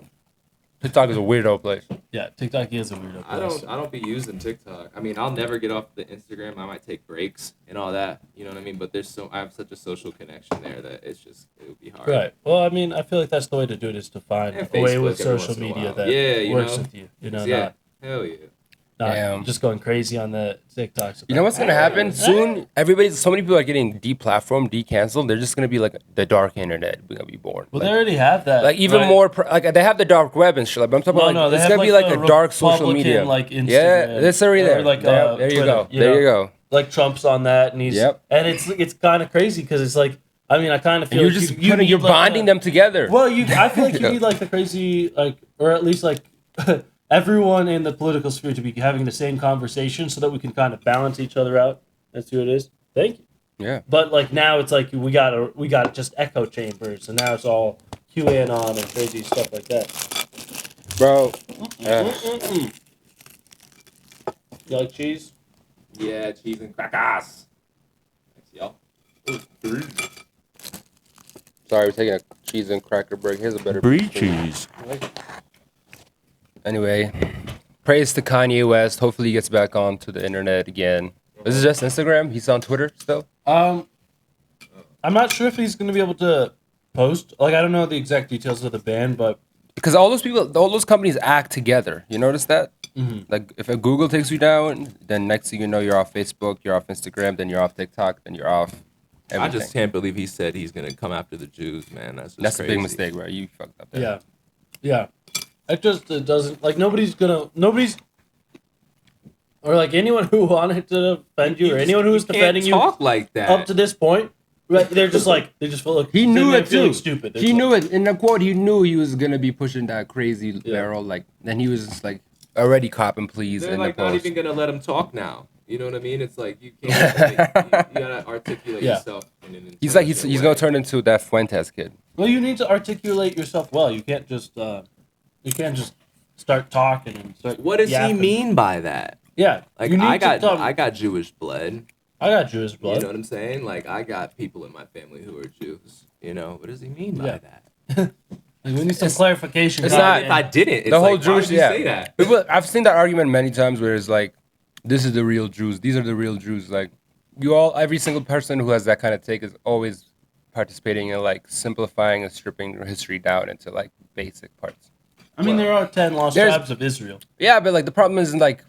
S3: TikTok is a weirdo place.
S1: yeah. TikTok is a weirdo place.
S2: I don't be using TikTok. I mean, I'll never get off the Instagram. I might take breaks and all that. You know what I mean? But I have such a social connection there that it would be hard.
S1: Right. Well, I mean, I feel like that's the way to do it is to find
S2: And
S1: a way
S2: Facebook
S1: with
S2: every
S1: social
S2: once in a
S1: media
S2: while.
S1: that
S2: Yeah, you
S1: works
S2: know?
S1: with you. You know,
S2: Yeah. Hell yeah.
S1: not
S3: Damn.
S1: just going crazy on the TikToks.
S3: You know what's gonna happen soon? So many people are getting deplatformed, decanceled. They're just gonna be like the dark internet. Gonna be born.
S1: Well,
S3: Like-
S1: they already have that.
S3: like even
S1: right?
S3: more like they have the dark web and shit. Like, but I'm talking
S1: No,
S3: about
S1: no,
S3: like,
S1: they
S3: it's
S1: have,
S3: gonna be
S1: like,
S3: like
S1: the
S3: a dark social
S1: Republican,
S3: media.
S1: like, Instagram,
S3: yeah, it's already
S1: or,
S3: there.
S1: like,
S3: there you
S1: Twitter,
S3: go.
S1: you
S3: There
S1: know?
S3: you go.
S1: Like Trump's on that, and he's
S3: Yep.
S1: and it's kind of crazy because it's like I mean I kind of feel
S3: You're
S1: like
S3: just
S1: you need,
S3: you're
S1: like,
S3: bonding them together.
S1: Well, I feel like you
S3: Yeah.
S1: need like the crazy like or at least like everyone in the political sphere to be having the same conversation so that we can kind of balance each other out. That's who it is. Thank you.
S3: Yeah.
S1: But like now it's like we got just echo chambers, and now it's all QAnon and crazy stuff like that.
S3: Bro.
S1: You like cheese?
S2: Yeah, cheese and crackers. Thanks, y'all.
S3: Sorry, we're taking a cheese and cracker break. Here's a better
S2: Brie cheese.
S3: Anyway, praise to Kanye West. Hopefully he gets back onto the internet again. Is it just Instagram? He's on Twitter still?
S1: I'm not sure if he's gonna be able to post. Like I don't know the exact details of the ban, but
S3: Because all those companies act together. You notice that? Like if a Google takes you down, then next thing you know you're off Facebook, you're off Instagram, then you're off TikTok, then you're off everything.
S2: I just can't believe he said he's gonna come after the Jews, man. That's
S3: That's
S2: crazy.
S3: a big mistake, bro. You fucked up there.
S1: Yeah. It just doesn't like nobody's or like anyone who wanted to defend you or anyone who was defending you
S2: talk like that
S1: up to this point. Right, they just feel like
S3: He knew it
S1: feeling
S3: too.
S1: stupid.
S3: He knew it. In the quote, he knew he was gonna be pushing that crazy barrel. Like, then he was just like already copping please
S2: They're
S3: in
S2: like
S3: the
S2: not
S3: post.
S2: even gonna let him talk now. You know what I mean? It's like you can't. Like, you gotta articulate yourself. In an
S3: He's like
S2: intelligent
S3: he's
S2: way.
S3: gonna turn into that Fuentes kid.
S1: Well, you need to articulate yourself well. You can't just start talking and start.
S2: What does
S1: yapping.
S2: he mean by that?
S1: Yeah,
S2: Like
S1: you need
S2: I got
S1: to come,
S2: I got Jewish blood.
S1: I got Jewish blood.
S2: You know what I'm saying? Like I got people in my family who are Jews. You know what does he mean by
S1: Yeah.
S2: that?
S1: Like, we need some clarification.
S3: It's
S1: guy,
S3: not-
S1: man.
S2: If I didn't, it's
S3: The whole
S2: like, why
S3: Jewish,
S2: would you say that?
S3: People, I've seen that argument many times where it's like, this is the real Jews. These are the real Jews. Like, every single person who has that kind of take is always participating in like simplifying and stripping history down into like basic parts.
S1: I mean, there are 10 lost
S3: there's-
S1: tribes of Israel.
S3: Yeah, but like the problem is like,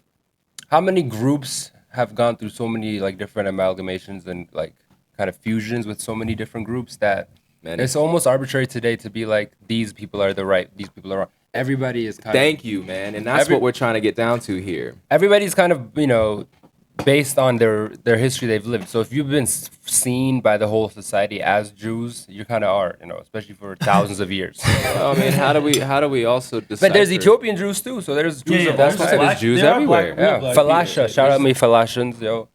S3: how many groups have gone through so many like different amalgamations and like kind of fusions with so many different groups that
S2: Man,
S3: it's almost arbitrary today to be like these people are the right, these people are wrong. Everybody is kind
S2: Thank you, man. And that's what we're trying to get down to here.
S3: everybody's kind of based on their history they've lived. So if you've been seen by the whole society as Jews, you kind of are, especially for thousands of years.
S2: I mean, how do we also decide?
S3: But there's Ethiopian Jews too. So there's Jews of all
S2: that's what I
S3: kinds.
S2: said, there's Jews everywhere.
S3: Yeah, Falasha. Shout out me Falashans, yo.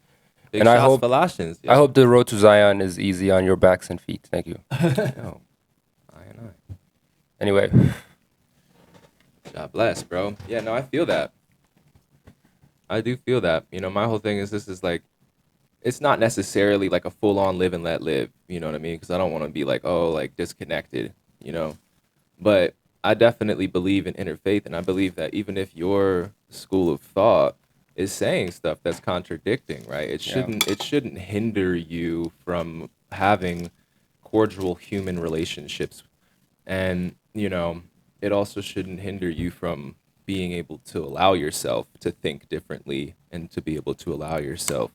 S2: Big
S3: and I
S2: shouts
S3: hope-
S2: for Lashins,
S3: I hope the road to Zion is easy on your backs and feet. Thank you.
S2: Yo, I.
S3: Anyway,
S2: God bless, bro. Yeah, no, I feel that. I do feel that. My whole thing is this is like, it's not necessarily like a full on live and let live. You know what I mean? Because I don't want to be like, oh, like disconnected, But I definitely believe in interfaith, and I believe that even if your school of thought is saying stuff that's contradicting, right? It shouldn't hinder you from having cordial human relationships. And, it also shouldn't hinder you from being able to allow yourself to think differently and to be able to allow yourself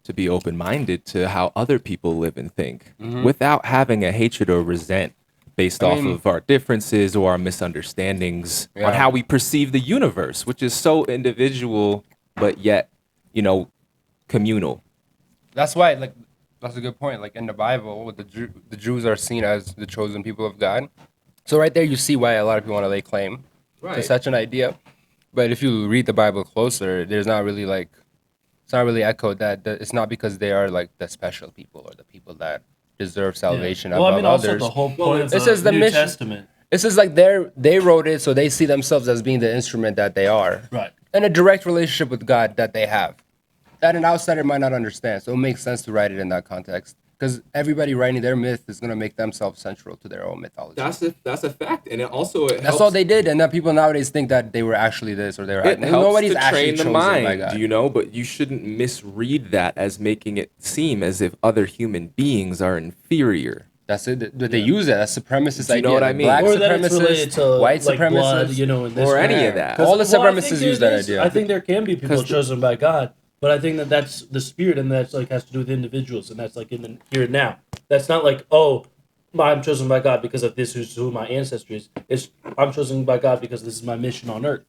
S2: to be open-minded to how other people live and think without having a hatred or resent based off of our differences or our misunderstandings on how we perceive the universe, which is so individual, but yet, communal.
S3: that's why, like, that's a good point. Like in the Bible, the Jews are seen as the chosen people of God. So right there, you see why a lot of people want to lay claim to such an idea. But if you read the Bible closer, there's not really like, it's not really echoed that it's not because they are like the special people or the people that deserve salvation above
S1: also
S3: others.
S1: the whole point of
S3: This is the
S1: New
S3: mission.
S1: Testament.
S3: This is like they wrote it, so they see themselves as being the instrument that they are,
S1: Right.
S3: and a direct relationship with God that they have, that an outsider might not understand. So it makes sense to write it in that context, because everybody writing their myth is going to make themselves central to their own mythology.
S2: That's a fact, and it also
S3: That's all they did, and then people nowadays think that they were actually this or they were.
S2: It helps
S3: Nobody's
S2: to
S3: actually
S2: train the
S3: chosen by
S2: mind,
S3: God.
S2: but you shouldn't misread that as making it seem as if other human beings are inferior.
S3: That's it. But they use it as supremacist
S2: Do you
S3: idea.
S2: know what I
S3: like
S2: mean?
S3: Black
S1: Or that it's related
S3: supremacists,
S1: to
S3: white
S1: like,
S3: supremacists,
S1: blood, in this
S2: or
S1: way.
S2: any of that.
S3: All the
S1: Well, I
S3: supremacists
S1: think
S3: use
S1: there
S3: that
S1: is-
S3: idea.
S1: I think there can be people
S3: 'Cause the-
S1: chosen by God, but I think that's the spirit, and that's like has to do with individuals, and that's like in the here and now. That's not like, oh, I'm chosen by God because of this is who my ancestry is. It's I'm chosen by God because this is my mission on earth.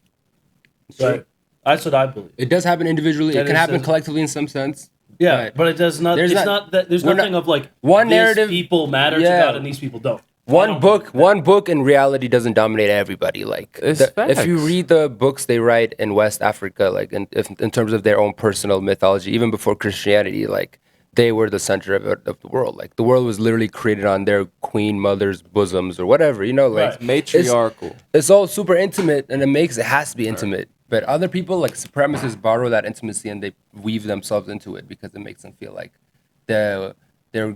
S1: Right? That's what I believe.
S3: It does happen individually.
S1: That
S3: It can
S1: is
S3: happen
S1: a-
S3: collectively in some sense.
S1: Yeah, but it does not.
S3: there's
S1: It's
S3: not-
S1: not that. There's
S3: we're
S1: nothing
S3: not-
S1: of like
S3: one
S1: these
S3: narrative-
S1: people matter to
S3: yeah.
S1: God and these people don't. I
S3: One
S1: don't
S3: book,
S1: believe that.
S3: one book in reality doesn't dominate everybody. Like
S2: It's
S3: if you
S2: facts.
S3: read the books they write in West Africa, like in terms of their own personal mythology, even before Christianity, like they were the center of the world. Like the world was literally created on their queen mother's bosoms or whatever. Like
S1: Right.
S2: Matriarchal.
S3: it's all super intimate, and it has to be intimate. But other people, like supremacists, borrow that intimacy and they weave themselves into it because it makes them feel like they're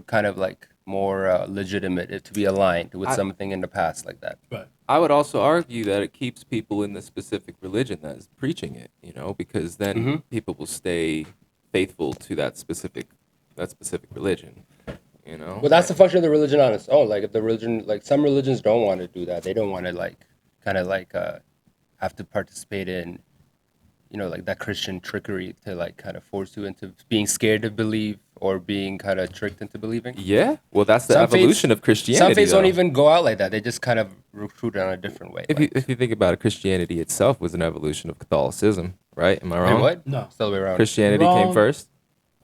S3: kind of like more legitimate to be aligned with something in the past like that.
S1: Right.
S2: I would also argue that it keeps people in the specific religion that is preaching it, because then people will stay faithful to that specific religion,
S3: Well, that's the function of the religion on its own. Like if the religion, like some religions don't want to do that. They don't want to like kind of like have to participate in like that Christian trickery to like kind of force you into being scared to believe or being kind of tricked into believing.
S2: Yeah, well, that's the
S3: Some
S2: evolution
S3: faiths-
S2: of Christianity.
S3: Some faiths don't
S2: though.
S3: even go out like that. They just kind of recruit it on a different way.
S2: If you think about it, Christianity itself was an evolution of Catholicism, right? Am I
S3: Wait,
S2: wrong?
S3: what?
S1: No.
S3: It's the other way around.
S2: Christianity came
S1: Wrong.
S2: first.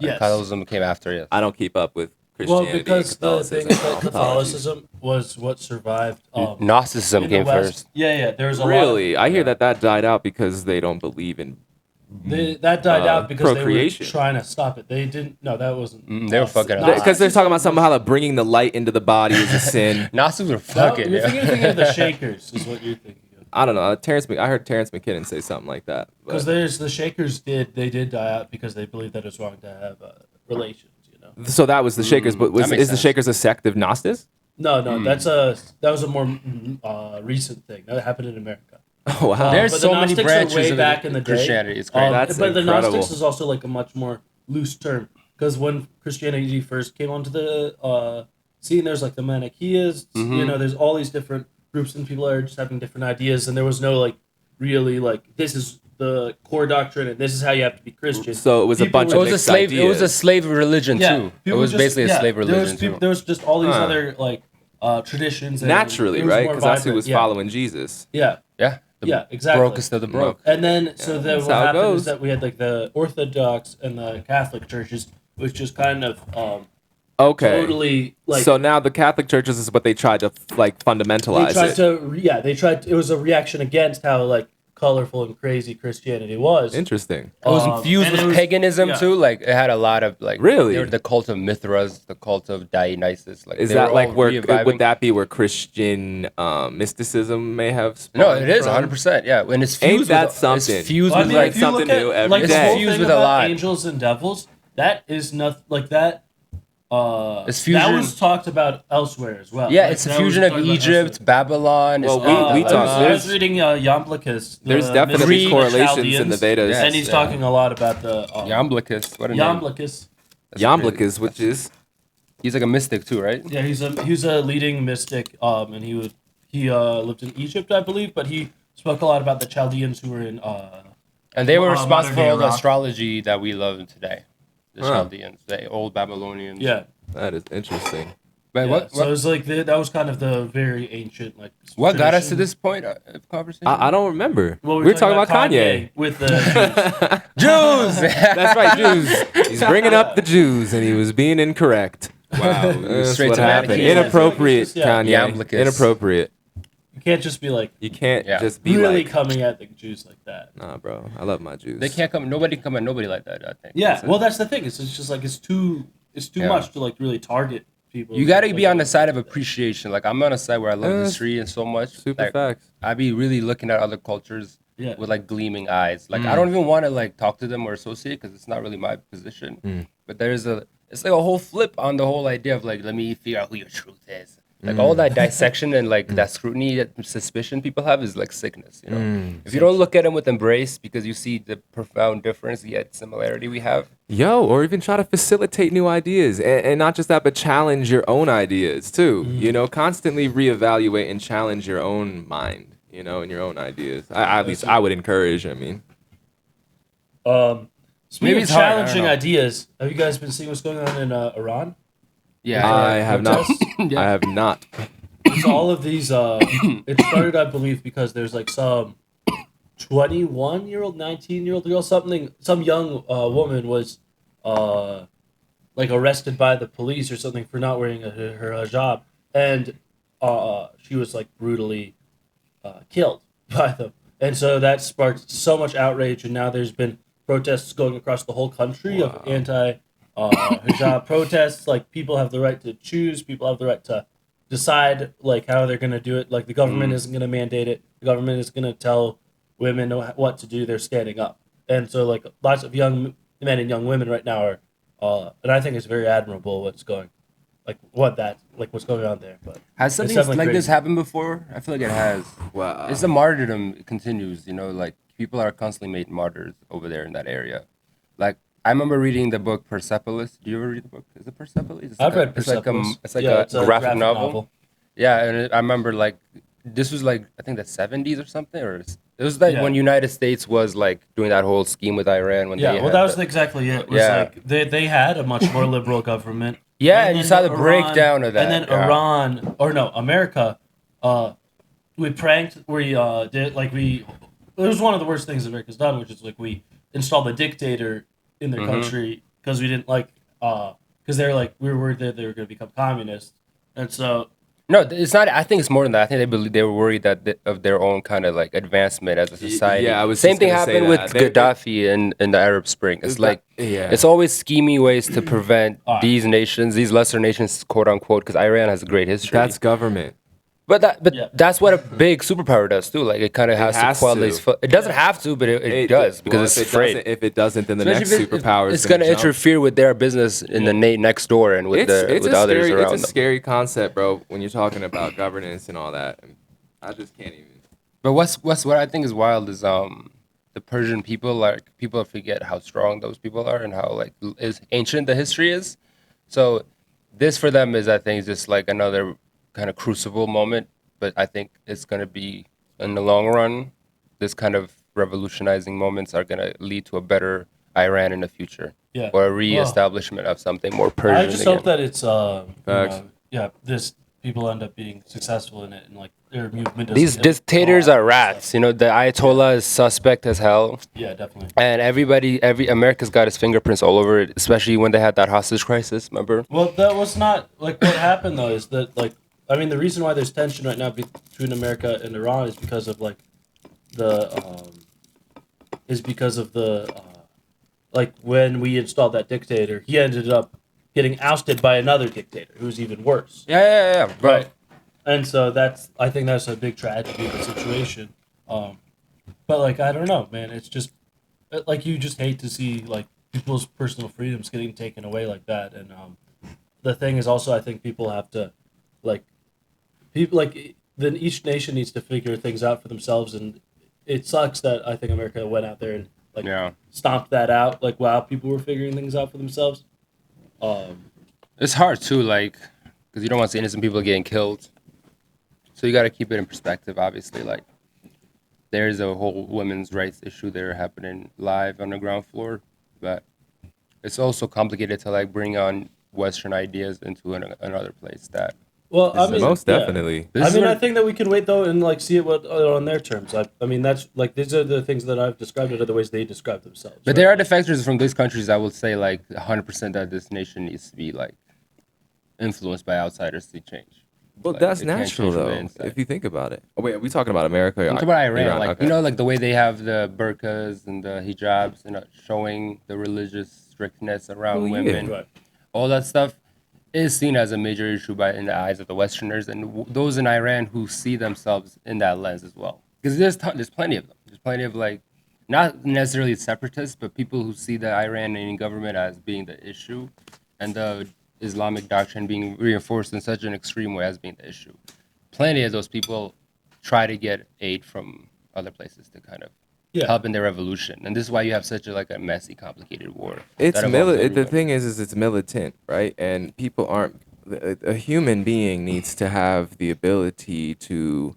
S1: Yes.
S3: Catholicism came after, yes.
S2: I don't keep up with
S1: Well,
S2: Christianity.
S1: because
S2: and
S1: the thing
S2: Catholicism.
S1: is that
S2: Apologies.
S1: Catholicism was what survived.
S3: Gnosticism
S1: in the
S3: came
S1: West.
S3: first.
S1: Yeah. There was a
S2: Really,
S1: lot.
S2: I hear that died out because they don't believe in.
S1: That died out because
S2: procreation.
S1: they were trying to stop it. They didn't. No, that wasn't.
S3: They were fucking up.
S2: Because they're talking about somehow like bringing the light into the body is a sin.
S3: Gnostics were
S1: No,
S3: fucking.
S1: you're
S3: yeah.
S1: thinking of the Shakers, is what you're thinking of.
S2: I don't know. I heard Terrence McKinnon say something like that.
S1: Because
S2: but-
S1: there's the Shakers did die out because they believed that it was wrong to have relations.
S2: So that was the Shakers, but
S3: that makes
S2: is the
S3: sense.
S2: Shakers a sect of Gnostics?
S1: No, that was a more recent thing that happened in America.
S2: Oh wow.
S3: There's
S1: But
S3: so
S1: the
S3: many
S1: Gnostics are
S3: branches
S1: way
S3: of
S1: back in the day.
S3: Christianity. It's crazy.
S2: That's
S1: but the
S2: incredible.
S1: Gnostics is also like a much more loose term because when Christianity first came onto the scene, there's like the Manichaeans. There's all these different groups and people are just having different ideas, and there was no like really like this is the core doctrine and this is how you have to be Christian.
S2: So it was a
S1: People
S2: bunch
S3: it
S2: of
S3: was a
S2: mixed
S3: slave. It was a
S2: ideas.
S3: slave religion
S1: Yeah,
S3: too. It
S1: people
S3: was
S1: just-
S3: basically
S1: yeah,
S3: a slave religion
S1: There was just all these
S2: Huh.
S1: other like traditions. And
S2: Naturally,
S1: it was
S2: right?
S1: more
S2: Because that's who
S1: vibrant,
S2: was
S1: yeah.
S2: following Jesus.
S1: Yeah,
S3: Yeah. The
S1: Yeah, exactly.
S3: brokest of the broke.
S1: and then so then
S2: that's
S1: what
S2: how it
S1: happened
S2: goes.
S1: is that we had like the Orthodox and the Catholic churches, which just kind of
S2: Okay.
S1: totally like
S2: so now the Catholic churches is what they tried to like fundamentalize
S1: they tried
S2: it.
S1: to they tried. It was a reaction against how like colorful and crazy Christianity was.
S2: Interesting.
S3: It was infused
S1: and
S3: with
S1: it was-
S3: paganism
S1: yeah.
S3: too. Like it had a lot of like
S2: Really?
S3: they were the cult of Mithras, the cult of Dionysus. Like
S2: Is
S3: they were
S2: that like
S3: all
S2: where
S3: reviving-
S2: would that be where Christian mysticism may have?
S3: No,
S2: spawned
S3: it is
S2: from?
S3: 100%. Yeah, and it's
S2: Ain't
S3: fused.
S2: that
S3: with,
S2: something?
S3: It's fused
S1: Well, I
S3: with
S1: mean,
S2: like
S1: if you
S2: something
S1: look at,
S2: new every
S1: like,
S3: day.
S1: the whole
S3: It's fused
S1: thing
S3: with a
S1: about
S3: lot.
S1: angels and devils. That is nothing like that.
S3: It's
S1: That
S3: fusion.
S1: was talked about elsewhere as well.
S3: Yeah,
S1: Like,
S3: it's a
S1: that was
S3: fusion of
S1: talked about
S3: Egypt,
S1: elsewhere.
S3: Babylon.
S2: Well,
S3: it's
S2: we
S3: all
S2: talked-
S3: that.
S1: I was
S2: there's-
S1: reading Iamblichus. the
S2: There's definitely
S1: mystery of the
S2: correlations in the
S1: Chaldeans,
S2: Vedas.
S3: Yes.
S1: and he's
S3: yeah.
S1: talking a lot about the
S3: Iamblichus. What a name.
S1: Iamblichus.
S3: That's
S2: Iamblichus,
S3: crazy.
S2: which is
S3: He's like a mystic too, right?
S1: Yeah, he was a leading mystic, and he lived in Egypt, I believe, but he spoke a lot about the Chaldeans who were in.
S3: And they were
S1: Modern
S3: responsible
S1: day
S3: for all the
S1: Iraq.
S3: astrology that we love today. The
S2: Huh.
S3: Chaldeans, the old Babylonians.
S1: Yeah,
S2: that is interesting.
S3: But
S1: yeah.
S3: what
S1: So it was like that was kind of the very ancient like.
S3: what got us to
S1: tradition.
S3: this point of conversation?
S2: I don't remember.
S1: Well,
S2: we were talking about Kanye.
S1: with the Jews.
S3: Jews.
S2: That's right, Jews. He's bringing up the Jews, and he was being incorrect.
S3: Wow.
S2: That's
S3: Straight
S2: what
S3: to
S2: happened.
S3: Manichaeism.
S2: Inappropriate,
S1: Yeah.
S2: Kanye.
S3: Iamblichus.
S2: Inappropriate.
S1: You can't just be like
S2: You can't
S3: Yeah.
S2: just be
S1: really
S2: like,
S1: coming at the Jews like that.
S2: nah, bro. I love my Jews.
S3: They can't come. Nobody can come at nobody like that. I think.
S1: Yeah, well, that's the thing. It's just like it's too
S3: Yeah.
S1: much to like really target people.
S3: You got to
S1: like,
S3: be on the side of appreciation. Like I'm on a side where I love
S2: Uh,
S3: history and so much.
S2: Super
S3: like,
S2: facts.
S3: I be really looking at other cultures
S1: Yeah.
S3: with like gleaming eyes. Like I don't even want to like talk to them or associate because it's not really my position. But it's like a whole flip on the whole idea of like let me figure out who your truth is. Like all that dissection and like that scrutiny, that suspicion people have is like sickness. You know, if you don't look at them with embrace because you see the profound difference yet similarity we have.
S2: Yo, or even try to facilitate new ideas, and not just that, but challenge your own ideas too. You know, constantly reevaluate and challenge your own mind. You know, and your own ideas. At least I would encourage. I mean,
S1: Speaking
S3: Maybe
S1: of
S3: it's hard, I don't
S1: challenging
S3: know.
S1: ideas, have you guys been seeing what's going on in Iran?
S3: Yeah,
S2: I have not.
S3: Yeah.
S2: I have not.
S1: It's all of these. It started, I believe, because there's like some 21-year-old, 19-year-old girl, some young woman was like arrested by the police or something for not wearing her hijab, and she was like brutally killed by them. And so that sparked so much outrage, and now there's been protests going across the whole country of anti hijab protests. Like people have the right to choose, people have the right to decide like how they're going to do it. Like the government isn't going to mandate it. The government is going to tell women what to do. They're standing up, and so like lots of young men and young women right now are, and I think it's very admirable what's going on there. But
S3: Has something
S1: definitely
S3: like this
S1: crazy.
S3: happened before? I feel like it has.
S2: Wow.
S3: It's the martyrdom continues, you know, like people are constantly made martyrs over there in that area. Like I remember reading the book Persepolis. Do you ever read the book? Is it Persepolis? It's
S1: I've
S3: like
S1: read
S3: it's like
S1: Persepolis.
S3: it's like
S1: Yeah,
S3: a
S1: it's a
S3: graphic
S1: graphic
S3: novel.
S1: novel.
S3: Yeah, and I remember like this was like I think the 70s or something or It was like
S1: Yeah.
S3: when United States was like doing that whole scheme with Iran when
S1: Yeah,
S3: they
S1: well,
S3: had
S1: that was
S3: the-
S1: exactly it. Was
S3: Yeah.
S1: like they had a much more liberal government.
S3: Yeah, and you
S1: then
S3: saw the
S1: Iran,
S3: breakdown of that.
S1: And then
S3: yeah.
S1: Iran, or no, America, we pranked. We did like we. It was one of the worst things America's done, which is like we installed a dictator in their country because we didn't like because they're like we were worried that they were going to become communists, and so
S3: No, it's not. I think it's more than that. I think they were worried that of their own kind of like advancement as a society.
S2: yeah, I was
S3: Same
S2: just
S3: thing
S2: gonna say
S3: happened with
S2: that.
S3: Gaddafi in the Arab Spring. It's like
S2: yeah.
S3: it's always scheming ways to prevent
S1: Alright.
S3: these nations, these lesser nations, quote unquote, because Iran has a great history.
S2: That's government.
S3: but
S1: Yeah.
S3: that's what a big superpower does too. Like it kind of has
S2: has
S3: to quell
S2: to.
S3: these. It doesn't have to, but it does because
S2: well,
S3: it's
S2: if it
S3: afraid.
S2: doesn't- If it doesn't, then the
S3: Especially
S2: next superpower is
S3: it's going to
S2: jump.
S3: interfere with their business in the next door and with
S2: It's
S3: with
S2: a
S3: others
S2: scary,
S3: around
S2: it's a
S3: them.
S2: scary concept, bro. When you're talking about governance and all that, I just can't even.
S3: But what I think is wild is the Persian people, like people forget how strong those people are and how like is ancient the history is. So this for them is I think just like another kind of crucible moment. But I think it's gonna be in the long run, this kind of revolutionizing moments are gonna lead to a better Iran in the future.
S1: Yeah.
S3: Or a reestablishment of something more Persian.
S1: I just
S3: again.
S1: hope that it's
S2: Facts.
S1: yeah, this people end up being successful in it and like their movement.
S3: These
S1: doesn't
S3: dictators
S1: fall
S3: are
S1: out and
S3: rats.
S1: stuff.
S3: You know, the Ayatollah is suspect as hell.
S1: Yeah, definitely.
S3: And every America's got his fingerprints all over it, especially when they had that hostage crisis. Remember?
S1: Well, that was not like what happened though. Is that like I mean the reason why there's tension right now between America and Iran is because of like the like when we installed that dictator, he ended up getting ousted by another dictator who was even worse.
S3: Yeah.
S1: Right. And so I think that's a big tragedy of the situation. But like I don't know, man. It's just like you just hate to see like people's personal freedoms getting taken away like that. And the thing is also I think people have to like people like then each nation needs to figure things out for themselves. And it sucks that I think America went out there and like stomped that out. Like while people were figuring things out for themselves.
S3: It's hard too, like, because you don't want to see innocent people getting killed. So you got to keep it in perspective. Obviously, like, there's a whole women's rights issue there happening live on the ground floor, but it's also complicated to like bring on Western ideas into another place. That
S1: Well, I mean,
S2: Most
S1: yeah.
S2: definitely.
S3: This
S1: I
S3: is
S1: mean,
S3: what-
S1: I think that we can wait though and like see it on their terms. I mean, that's like these are the things that I've described it are the ways they describe themselves.
S3: But there are defectors from these countries that would say like 100% that this nation needs to be like influenced by outsiders to change.
S2: Well,
S3: Like,
S2: that's
S3: it can't
S2: natural
S3: change from the
S2: though.
S3: inside.
S2: If you think about it. Oh wait, are we talking about America? Or
S3: I'm talking about Iran, like
S2: Okay.
S3: you know, like the way they have the burqas and the hijabs, you know, showing the religious strictness around
S2: Well, yeah.
S3: women.
S1: Right.
S3: All that stuff is seen as a major issue in the eyes of the Westerners and those in Iran who see themselves in that lens as well. Because there's plenty of them. There's plenty of like, not necessarily separatists, but people who see the Iranian government as being the issue, and the Islamic doctrine being reinforced in such an extreme way as being the issue. Plenty of those people try to get aid from other places to kind of help in their revolution, and this is why you have such a messy, complicated war.
S2: It's
S3: that involves
S2: the
S3: everyone.
S2: thing is it's militant, right? And people aren't. A human being needs to have the ability to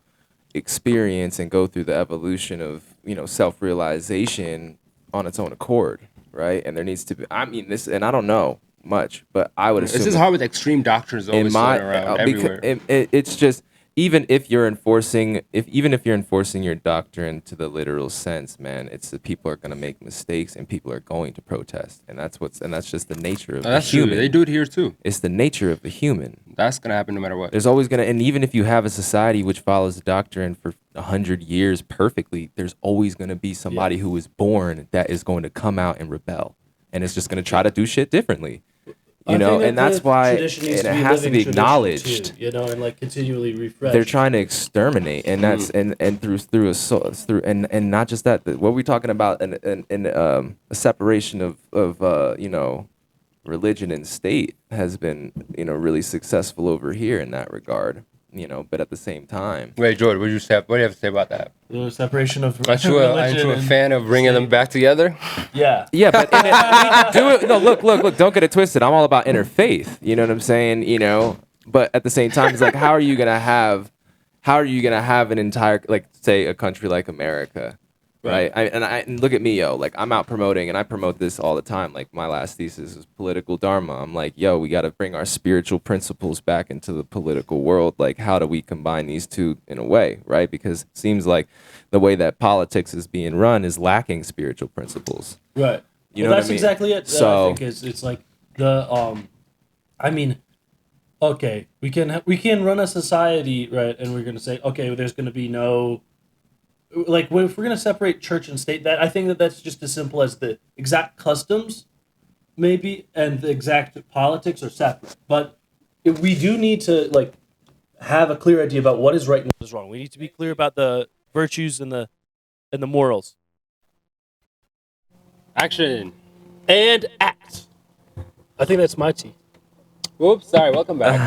S2: experience and go through the evolution of self-realization on its own accord, right? And there needs to be. I mean, this, and I don't know much, but I would assume
S3: This is hard with extreme doctrines always thrown around everywhere.
S2: it's just even if you're enforcing your doctrine to the literal sense, man, it's that people are going to make mistakes and people are going to protest, and that's just the nature of the
S3: That's true.
S2: human.
S3: They do it here too.
S2: It's the nature of the human.
S3: That's gonna happen no matter what.
S2: There's always gonna, and even if you have a society which follows the doctrine for 100 years perfectly, there's always gonna be somebody who is born that is going to come out and rebel, and it's just gonna try to do shit differently.
S1: I think
S2: And that's
S1: the
S2: why
S1: tradition
S2: it
S1: needs to be
S2: has to
S1: living
S2: be
S1: tradition,
S2: acknowledged.
S1: too, and like continually refresh.
S2: They're trying to exterminate, and that's and through and not just that. What we're talking about in a separation of religion and state has been really successful over here in that regard. But at the same time,
S3: Wait, George, what do you have to say about that?
S1: The separation of
S3: Aren't you a
S1: religion
S3: fan of bringing them back together?
S1: Yeah.
S2: yeah, but do it. No, look. Don't get it twisted. I'm all about interfaith. You know what I'm saying? But at the same time, it's like, how are you gonna have how are you gonna have an entire, like, say, a country like America, right? And look at me, yo. Like, I'm out promoting, and I promote this all the time. Like, my last thesis is political dharma. I'm like, yo, we got to bring our spiritual principles back into the political world. Like, how do we combine these two in a way, right? Because it seems like the way that politics is being run is lacking spiritual principles.
S1: Right.
S2: You know what I
S1: that's
S2: mean?
S1: exactly it.
S2: So
S1: I think it's like the I mean, okay, we can run a society, right? And we're gonna say, okay, there's gonna be no, like, if we're gonna separate church and state, that I think that's just as simple as the exact customs, maybe, and the exact politics are separate. But if we do need to like have a clear idea about what is right and what is wrong. We need to be clear about the virtues and the morals.
S3: Action.
S1: And act. I think that's my tea.
S3: Whoops, sorry, welcome back.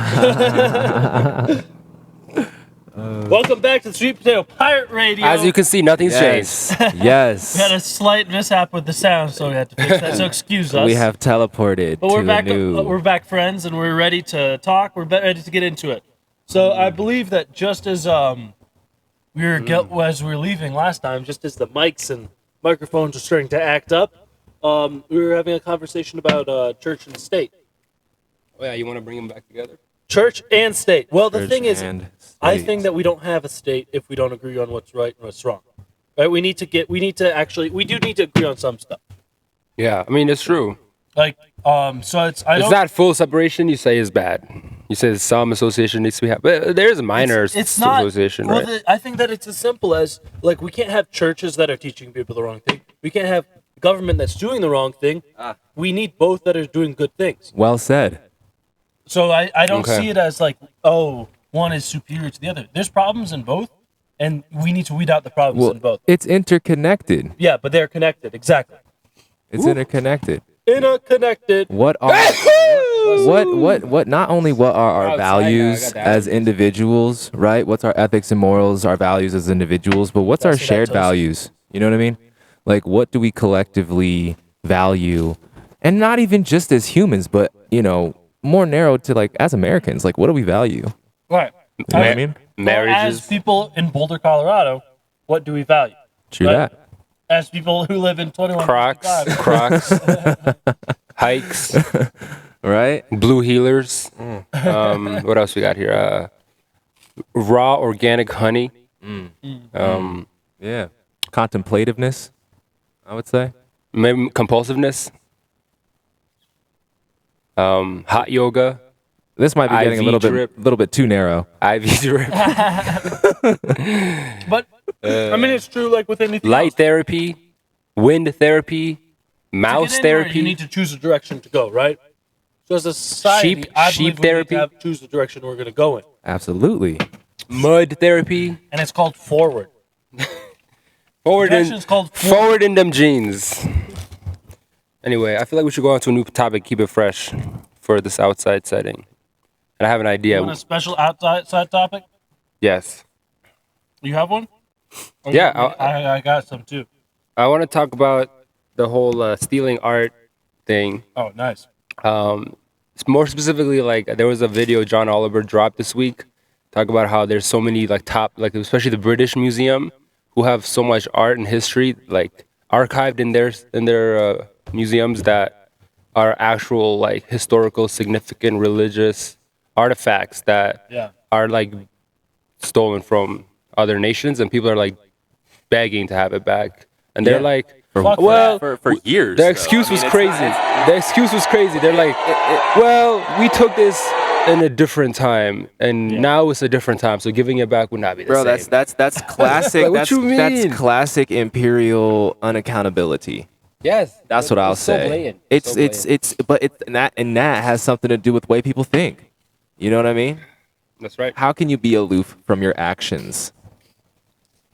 S1: Welcome back to Sweet Potato Pirate Radio.
S3: As you can see, nothing's
S2: yes,
S1: We had
S2: yes.
S1: a slight mishap with the sound, so we had to fix that. So excuse us.
S2: We have teleported
S1: but we're
S2: to
S1: back.
S2: a new.
S1: We're back, friends, and we're ready to talk. We're ready to get into it. So I believe that just as as we were leaving last time, just as the mics and microphones are starting to act up, we were having a conversation about church and state.
S3: Oh yeah, you want to bring them back together?
S1: Church and state. Well, the
S2: Church
S1: thing is,
S2: and
S1: I
S2: state.
S1: think that we don't have a state if we don't agree on what's right and what's wrong. Right? We do need to agree on some stuff.
S3: Yeah, I mean it's true.
S1: Like, so it's
S3: It's not full separation. You say is bad. You say some association needs to be had, but there is a minor
S1: it's not
S3: association,
S1: well,
S3: right?
S1: I think that it's as simple as, like, we can't have churches that are teaching people the wrong thing. We can't have government that's doing the wrong thing. We need both that are doing good things.
S2: Well said.
S1: So I don't
S3: Okay.
S1: see it as like, oh, one is superior to the other. There's problems in both, and we need to weed out the problems
S2: Well,
S1: in both.
S2: it's interconnected.
S1: Yeah, but they're connected. Exactly.
S2: It's interconnected.
S1: Interconnected.
S2: What are what not only what are our
S3: Outside guy, I
S2: values
S3: got the
S2: as
S3: allergies.
S2: individuals, right? What's our ethics and morals, our values as individuals, but what's our
S1: That's what I
S2: shared
S1: toasted.
S2: values? You know what I mean? Like, what do we collectively value? And not even just as humans, but, you know, more narrow to, like, as Americans, like, what do we value?
S1: Right.
S2: You know what I mean?
S3: Marriages.
S1: As people in Boulder, Colorado, what do we value?
S2: True
S1: Right.
S2: that.
S1: As people who live in 21
S3: Crocs, hikes,
S2: Right?
S3: blue healers. What else we got here? Raw organic honey.
S2: Yeah. Contemplativeness, I would say.
S3: Maybe compulsiveness. Hot yoga,
S2: This might be getting
S3: IV
S2: a
S3: drip.
S2: little bit too narrow.
S3: IV drip,
S1: But I mean, it's true. Like with anything
S3: light
S1: else.
S3: therapy, wind therapy,
S1: To
S3: mouse
S1: get anywhere,
S3: therapy.
S1: You need to choose a direction to go, right? So as a society, I
S3: Sheep
S1: believe
S3: therapy.
S1: we need to choose the direction we're going to go in,
S2: Absolutely.
S3: mud therapy.
S1: and it's called forward.
S3: Forward
S1: Direction
S3: in,
S1: is called forward.
S3: forward in them jeans. Anyway, I feel like we should go on to a new topic, keep it fresh for this outside setting. And I have an
S1: You
S3: idea.
S1: want a special outside topic?
S3: Yes.
S1: You have one? Or
S3: Yeah,
S1: I got some too.
S3: I want to talk about the whole stealing art thing.
S1: Oh, nice.
S3: More specifically, like there was a video John Oliver dropped this week, talk about how there's so many like top, like especially the British Museum, who have so much art and history like archived in their museums that are actual like historical, significant religious artifacts that
S1: Yeah.
S3: are like stolen from other nations, and people are like begging to have it back, and they're
S2: Yeah.
S3: like.
S1: Fuck
S3: Well,
S2: for years.
S3: their
S2: though.
S3: excuse
S2: I mean,
S3: was
S2: it's
S3: crazy.
S2: not-
S3: Their excuse was crazy. They're like, well, we took this in a different time, and now it's a different time, so giving it back would not be the
S2: Bro,
S3: same.
S2: that's classic.
S3: Like, what
S2: that's
S3: you mean?
S2: that's classic imperial unaccountability.
S3: Yes,
S2: That's what I'll
S3: it's so
S2: say.
S3: blatant.
S2: It's
S3: So blatant.
S2: but that has something to do with the way people think. You know what I mean?
S3: That's right.
S2: How can you be aloof from your actions?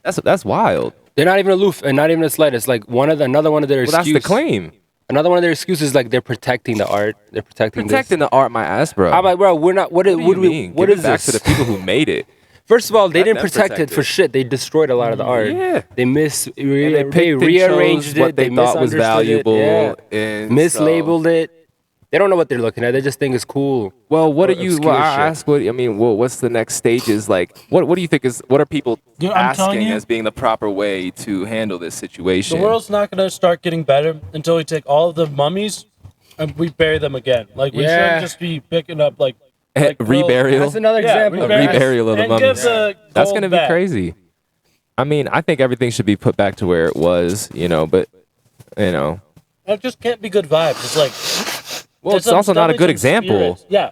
S2: That's wild.
S3: They're not even aloof, and not even the slightest. Like another one of their
S2: Well, that's
S3: excuses.
S2: the claim.
S3: Another one of their excuses, like they're protecting the art. They're protecting
S2: Protecting
S3: this.
S2: the art, my ass, bro.
S3: I'm like, bro, we're not. What
S2: what do you
S3: we?
S2: mean?
S3: What
S2: Give
S3: is
S2: it back
S3: this?
S2: to the people who made it?
S3: First of all, they
S2: Let
S3: didn't
S2: them
S3: protect
S2: protect
S3: it for
S2: it.
S3: shit. They destroyed a lot of the art.
S2: Yeah.
S3: They
S2: And they picked and
S3: rearranged
S2: chose
S3: it.
S2: what they thought was
S3: misunderstood it,
S2: valuable
S3: yeah.
S2: and
S3: Mislabeled it. They don't know what they're looking at. They just think it's cool.
S2: Well, what
S3: Or
S2: are you?
S3: obscure
S2: Well, I
S3: shit.
S2: ask. What I mean? What's the next stages? Like, what do you think is? What are people
S1: Dude, I'm telling
S2: asking
S1: you-
S2: as being the proper way to handle this
S1: The
S2: situation?
S1: world's not going to start getting better until we take all of the mummies and we bury them again. Like, we
S3: Yeah.
S1: shouldn't just be picking up, like
S2: Reburial.
S3: That's another example.
S2: A reburial of the
S1: and
S2: mummies.
S1: give the
S2: That's
S1: gold
S2: gonna be
S1: back.
S2: crazy. I mean, I think everything should be put back to where it was. But
S1: It just can't be good vibes. It's like,
S2: well, it's also not a good example.
S1: Spirits. Yeah.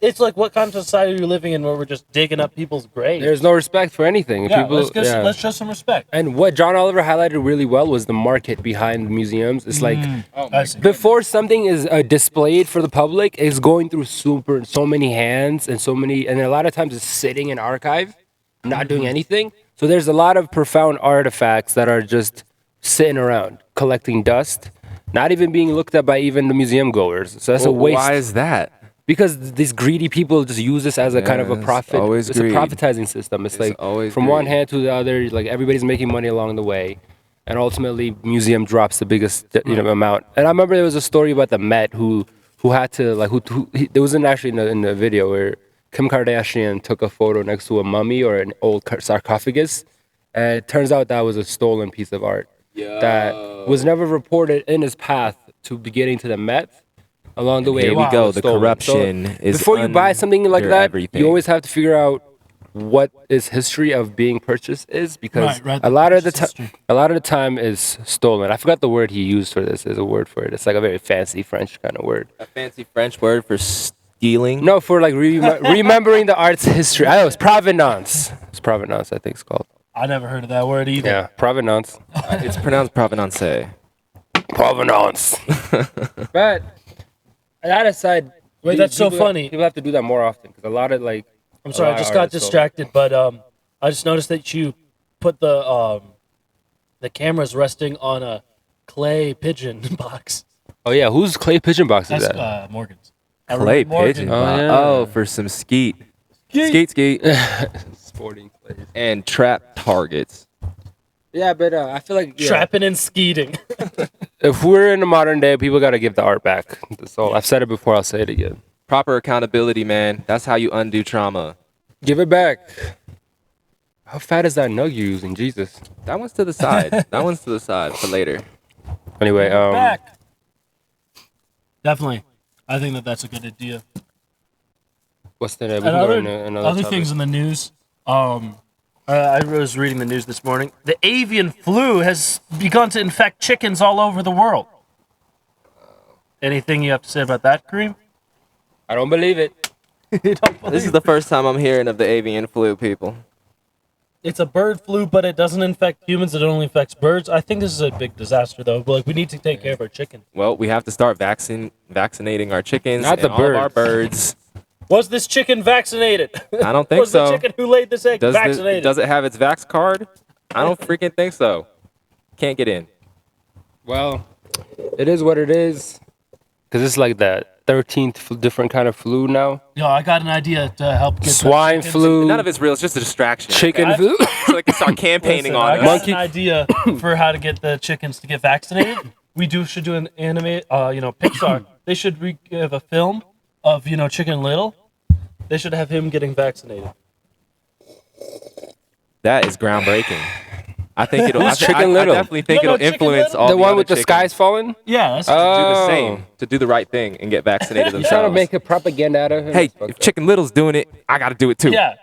S1: It's like, what kind of society are you living in where we're just digging up people's graves?
S3: There's no respect for anything.
S1: yeah,
S3: People,
S1: let's show some respect.
S3: And what John Oliver highlighted really well was the market behind the museums. It's like
S1: I see.
S3: before something is displayed for the public, it's going through so many hands and a lot of times it's sitting in archive, not doing anything. So there's a lot of profound artifacts that are just sitting around collecting dust, not even being looked at by even the museum goers. So that's a waste.
S2: Why is that?
S3: Because these greedy people just use this as a kind of a
S2: Yeah, it's
S3: profit.
S2: always
S3: It's
S2: greed.
S3: a profitizing system. It's like
S2: always
S3: from one
S2: greed.
S3: hand to the other, like everybody's making money along the way, and ultimately museum drops the biggest amount. And I remember there was a story about the Met who had to like there wasn't actually in the video where Kim Kardashian took a photo next to a mummy or an old sarcophagus, and it turns out that was a stolen piece of art that was never reported in his path to be getting to the Met. Along the way,
S2: Here we
S3: it
S2: go.
S3: was
S2: The
S3: stolen.
S2: corruption is
S3: before you buy something like
S2: under
S3: that,
S2: everything.
S3: you always have to figure out what its history of being purchased is, because
S1: Right,
S3: a lot of the
S1: purchase
S3: time,
S1: history.
S3: a lot of the time is stolen. I forgot the word he used for this. There's a word for it. It's like a very fancy French kind of word.
S2: A fancy French word for stealing.
S3: No, for like remembering the art's history. I know it's provenance. It's provenance, I think it's called.
S1: I never heard of that word either.
S3: Yeah, provenance.
S2: It's pronounced provenance.
S3: Provenance. But that aside,
S1: Wait, that's so
S3: people-
S1: funny.
S3: People have to do that more often because a lot of like.
S1: I'm sorry,
S3: a
S1: I
S3: lot
S1: just
S3: of
S1: got
S3: art is stolen.
S1: distracted, but I just noticed that you put the cameras resting on a clay pigeon box.
S3: Oh yeah, whose clay pigeon box is
S1: That's
S3: that?
S1: Morgan's.
S2: Clay
S1: Morgan.
S2: pigeon.
S3: Oh,
S2: box.
S3: yeah.
S2: Oh, for some skeet. Skeet.
S3: Sporting clay.
S2: And trap targets.
S3: Yeah, but I feel like
S1: Trapping and skeeting.
S3: if we're in the modern day, people got to give the art back. That's all. I've said it before. I'll say it again.
S2: Proper accountability, man. That's how you undo trauma.
S3: Give it back. How fat is that nug you're using? Jesus.
S2: That one's to the side. That one's to the side for later.
S3: Anyway,
S1: Back. Definitely. I think that that's a good idea.
S3: what's the name?
S1: And
S3: We can go
S1: other,
S3: into another
S1: other
S3: topic.
S1: things in the news. I was reading the news this morning. The avian flu has begun to infect chickens all over the world. Anything you have to say about that, Kareem?
S3: I don't believe it.
S1: You don't believe
S2: This is the first time I'm hearing of the avian flu, people.
S1: It's a bird flu, but it doesn't infect humans. It only infects birds. I think this is a big disaster, though. But like, we need to take care of our chickens.
S2: Well, we have to start vaccinating our chickens
S3: Not
S2: and
S3: the
S2: all of our birds.
S1: Was this chicken vaccinated?
S2: I don't think
S1: Was
S2: so.
S1: the chicken who laid this egg
S2: Does
S1: vaccinated?
S2: it have its vax card? I don't freaking think so. Can't get in.
S3: Well, it is what it is. Because it's like that 13th different kind of flu now.
S1: Yo, I got an idea to help get the
S3: Swine
S1: chickens-
S3: flu,
S2: None of it's real. It's just a distraction.
S3: chicken
S1: I-
S3: flu.
S2: So they can start campaigning
S1: Listen, I
S2: on
S1: got
S2: us.
S3: Monkey-
S1: an idea for how to get the chickens to get vaccinated. Should do an anime. Pixar. They should give a film of Chicken Little. They should have him getting vaccinated.
S2: That is groundbreaking. I think it'll.
S3: Who's Chicken Little?
S2: I definitely think
S1: No, no,
S2: it'll
S1: Chicken
S2: influence
S1: Little?
S2: all
S3: the one
S2: other
S3: with the
S2: chickens
S3: skies falling?
S1: Yeah, that's
S2: to do the
S3: Oh.
S2: same, to do the right thing and get vaccinated
S3: You trying to
S2: themselves.
S3: make a propaganda out of him?
S2: Hey,
S3: That's fucked
S2: if
S3: up.
S2: Chicken Little's doing it, I got to do it too.
S1: yeah,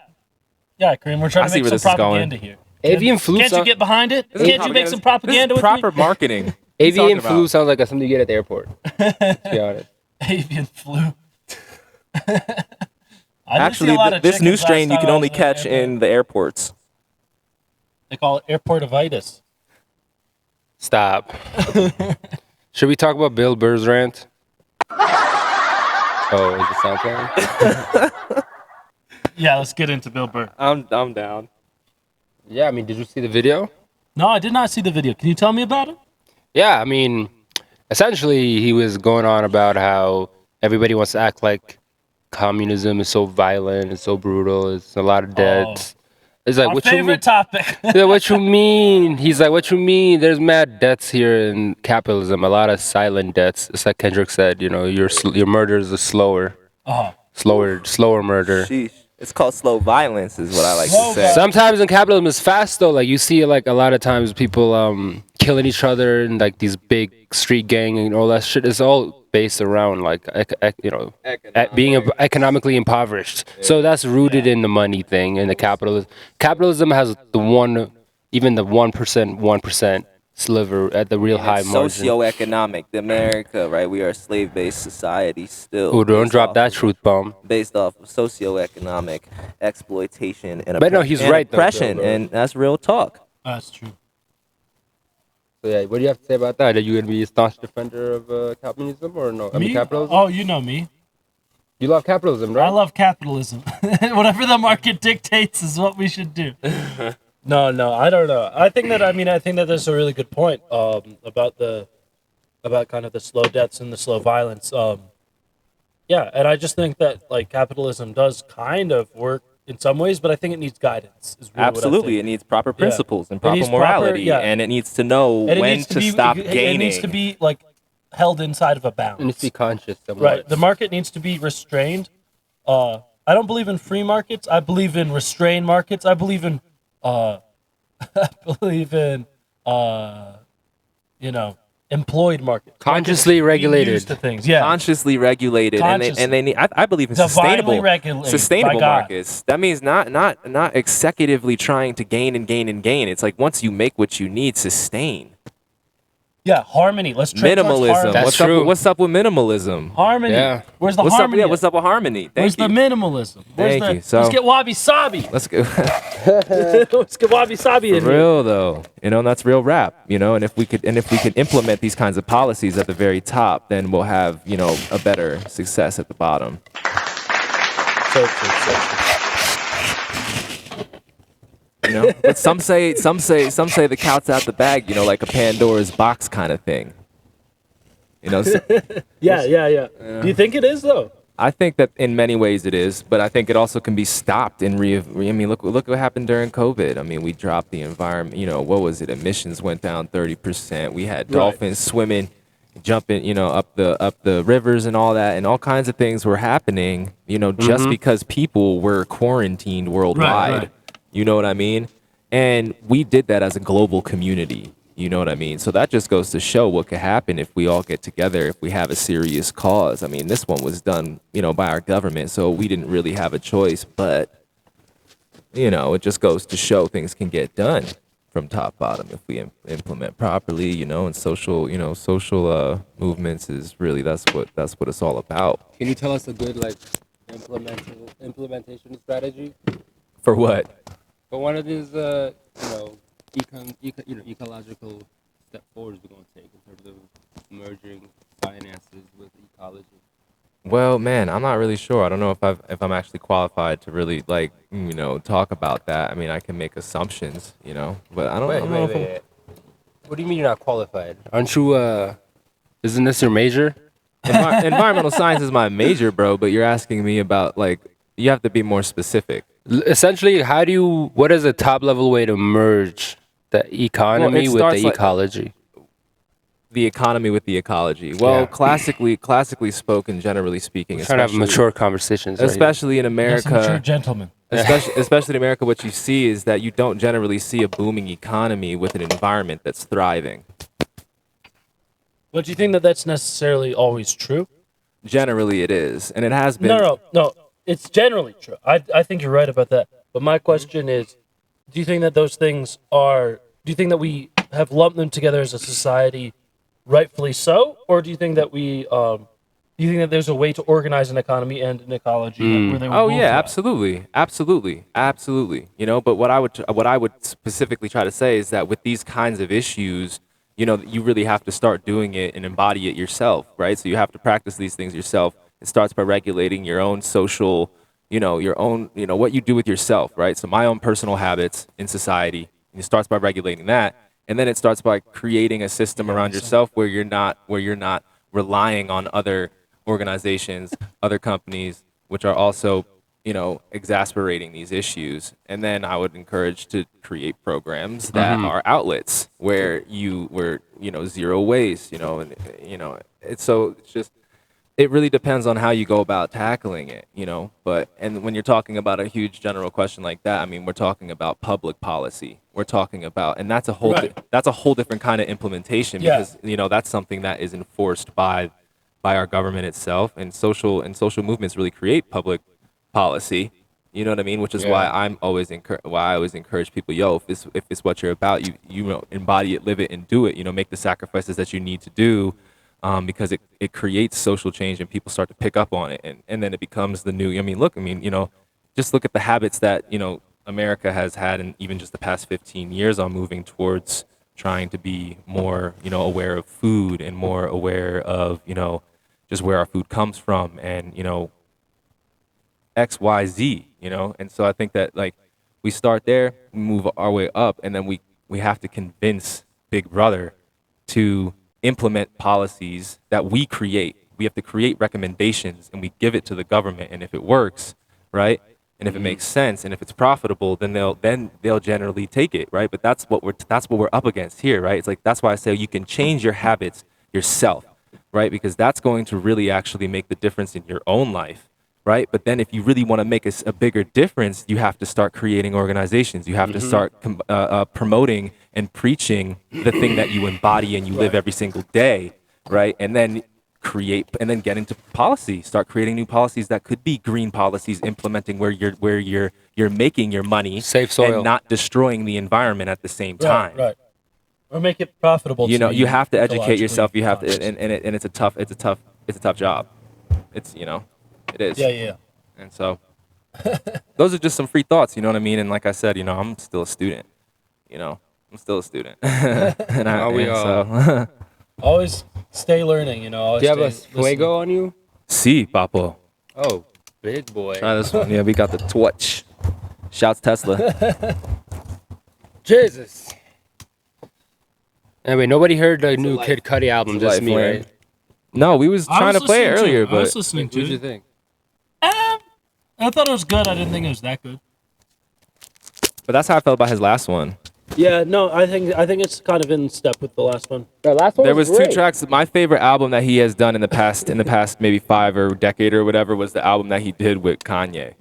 S1: Kareem. We're trying
S2: I
S1: to
S2: see
S1: make
S2: where
S1: some
S2: this is going.
S1: propaganda here.
S3: Avian flu
S1: Can't you
S3: sound-
S1: get behind it?
S2: This is
S1: Can't you make some
S2: propaganda.
S1: propaganda
S2: This
S1: with
S2: is proper
S1: me?
S2: marketing. What are you
S3: Avian
S2: talking
S3: flu
S2: about?
S3: sounds like something you get at the airport. To be honest.
S1: Avian flu.
S2: Actually, this new strain you can only catch in the airports.
S1: They call it airportivitis.
S3: Stop. Should we talk about Bill Burr's rant? Oh, is the sound playing?
S1: Yeah, let's get into Bill Burr.
S2: I'm down.
S3: Yeah, I mean, did you see the video?
S1: No, I did not see the video. Can you tell me about it?
S3: Yeah, I mean, essentially, he was going on about how everybody wants to act like communism is so violent, it's so brutal, it's a lot of deaths. It's like,
S1: Our
S3: what you mean?
S1: favorite topic.
S3: Yeah, what you mean? He's like, what you mean? There's mad deaths here in capitalism. A lot of silent deaths. It's like Kendrick said. Your murders are
S1: Oh,
S3: slower murder.
S2: Sheesh. It's called slow violence, is what I like
S1: Slow
S2: to say.
S1: violence.
S3: Sometimes in capitalism it's fast though. Like you see like a lot of times people killing each other and like these big street gang and all that shit. It's all based around like being economically impoverished. So that's rooted in the money thing and the capitalism. Capitalism has even the 1% sliver at the real
S2: And
S3: high
S2: it's
S3: margin.
S2: socioeconomic. America, right? We are a slave-based society still.
S3: Oh, don't
S2: based
S3: drop
S2: off
S3: that
S2: of-
S3: truth bomb.
S2: Based off of socioeconomic exploitation and,
S3: But no, he's
S2: and
S3: right, though,
S2: oppression,
S3: bro.
S2: and that's real talk.
S1: that's true.
S3: So yeah, what do you have to say about that? Are you gonna be a staunch defender of capitalism or no?
S1: Me?
S3: Capitalism.
S1: Oh, you know me.
S3: You love capitalism, right?
S1: I love capitalism. Whatever the market dictates is what we should do. No, I don't know. I think that there's a really good point about kind of the slow deaths and the slow violence. Yeah, and I just think that like capitalism does kind of work in some ways, but I think it needs guidance. Is really what I
S2: Absolutely,
S1: think.
S2: it needs proper principles and
S1: It
S2: proper
S1: needs proper-
S2: morality,
S1: yeah.
S2: and it needs to know
S1: And it
S2: when
S1: needs
S2: to stop
S1: It
S2: gaining.
S1: needs to be like held inside of a balance.
S3: It needs to be conscious. Somewhat.
S1: Right. The market needs to be restrained. I don't believe in free markets. I believe in restrained markets. I believe in employed markets.
S3: Consciously
S1: Markets being
S3: regulated.
S1: used to things. Yeah.
S2: Consciously regulated,
S1: Consciously.
S2: and they need. I believe in
S1: Divinely regulated by
S2: sustainable
S1: God.
S2: markets. That means not executively trying to gain and gain and gain. It's like once you make what you need, sustain.
S1: Yeah. Harmony. Let's trade towards
S2: Minimalism.
S1: harmony.
S3: That's true.
S2: What's up with minimalism?
S1: Harmony.
S3: Yeah.
S1: Where's the
S2: What's
S1: harmony?
S2: up? Yeah, what's up with harmony? Thank
S1: Where's
S2: you.
S1: the minimalism? Where's
S2: Thank
S1: the,
S2: you. So-
S1: let's get wabi sabi.
S2: Let's go.
S1: Let's get wabi sabi in
S2: For
S1: here.
S2: real though, and that's real rap, and if we could implement these kinds of policies at the very top, then we'll have, a better success at the bottom.
S1: So true.
S2: But some say the cat's out the bag, like a Pandora's box kind of thing. So
S1: Yeah. Do you think it is though?
S2: I think that in many ways it is, but I think it also can be stopped and look what happened during COVID. I mean, we dropped the environment, what was it? Emissions went down 30%. We had dolphins swimming, jumping, up the rivers and all that, and all kinds of things were happening, just because people were quarantined worldwide.
S1: Right.
S2: You know what I mean? And we did that as a global community. You know what I mean? So that just goes to show what could happen if we all get together, if we have a serious cause. I mean, this one was done, by our government, so we didn't really have a choice. But, it just goes to show things can get done from top bottom if we implement properly, and social movements is really that's what it's all about.
S3: Can you tell us a good implementation strategy
S2: For what?
S3: for one of these ecological step forwards we're going to take in terms of merging finances with ecology?
S2: Well, man, I'm not really sure. I don't know if I'm actually qualified to really talk about that. I mean, I can make assumptions, but I don't know. If I'm-
S3: What do you mean you're not qualified? Aren't you? Isn't this your major?
S2: Environmental science is my major, bro. But you're asking me about you have to be more specific.
S3: Essentially, what is a top level way to merge the economy with
S2: starts
S3: the ecology?
S2: The economy with the ecology. Well,
S3: Yeah.
S2: classically spoken, generally speaking,
S3: We're trying to have mature conversations.
S2: especially in
S1: Yes, mature
S2: America.
S1: gentlemen.
S2: Especially in America, what you see is that you don't generally see a booming economy with an environment that's thriving.
S1: But do you think that that's necessarily always true?
S2: Generally, it is, and it has been.
S1: No. It's generally true. I think you're right about that. But my question is, do you think that those things are? Do you think that we have lumped them together as a society, rightfully so, or do you think that do you think that there's a way to organize an economy and an ecology where they would
S2: Oh
S1: both
S2: yeah,
S1: thrive?
S2: absolutely. But what I would specifically try to say is that with these kinds of issues, you really have to start doing it and embody it yourself, right? So you have to practice these things yourself. It starts by regulating your own social, what you do with yourself, right? So my own personal habits in society. It starts by regulating that, and then it starts by creating a system around yourself where you're not relying on other organizations, other companies, which are also, exasperating these issues. And then I would encourage to create programs that are outlets where zero waste, and it's just, it really depends on how you go about tackling it, but, and when you're talking about a huge general question like that, I mean, we're talking about public policy. We're talking about, and that's a whole, that's a whole different kind of implementation because, that's something that is enforced by our government itself, and social movements really create public policy. You know what I mean? Which is why I always encourage people, if it's what you're about, you embody it, live it, and do it. Make the sacrifices that you need to do, because it creates social change and people start to pick up on it, and then it becomes the new. Just look at the habits that America has had, in even just the past 15 years, on moving towards trying to be more aware of food and more aware of just where our food comes from, and XYZ, and so I think that, like, we start there, we move our way up, and then we have to convince Big Brother to implement policies that we create. We have to create recommendations, and we give it to the government, and if it works, right, and if it makes sense, and if it's profitable, then they'll generally take it, right? But that's what we're up against here, right? It's like, that's why I say you can change your habits yourself, right? Because that's going to really actually make the difference in your own life, right? But then if you really want to make a bigger difference, you have to start creating organizations. You have to start promoting and preaching the thing that you embody and you live every single day, right? And then get into policy. Start creating new policies that could be green policies, implementing where you're making your money,
S3: safe soil,
S2: and not destroying the environment at the same time.
S1: Right. Or make it profitable.
S2: You have to educate yourself. You have to, and it's a tough job. It is.
S1: Yeah.
S2: And so, those are just some free thoughts. You know what I mean? And like I said, I'm still a student. I'm still a student. So
S1: always stay learning. Always.
S3: Do you have a
S1: listening.
S3: fuego on you?
S2: Si, papo.
S3: Oh, big boy.
S2: Try this one. Yeah, we got the torch. Shouts Tesla.
S3: Jesus. Anyway, nobody heard the new Kid Cudi album, just me, right?
S2: No, we was trying to play it earlier,
S1: I was
S2: but
S1: listening
S3: What
S1: to
S3: did you
S1: it.
S3: think?
S1: I thought it was good. I didn't think it was that good.
S2: that's how I felt about his last one.
S1: Yeah, no, I think it's kind of in step with the last one.
S3: The last one
S2: There was two tracks. My favorite album that he has done in the past maybe 5 or decade or whatever, was the album that he did with Kanye.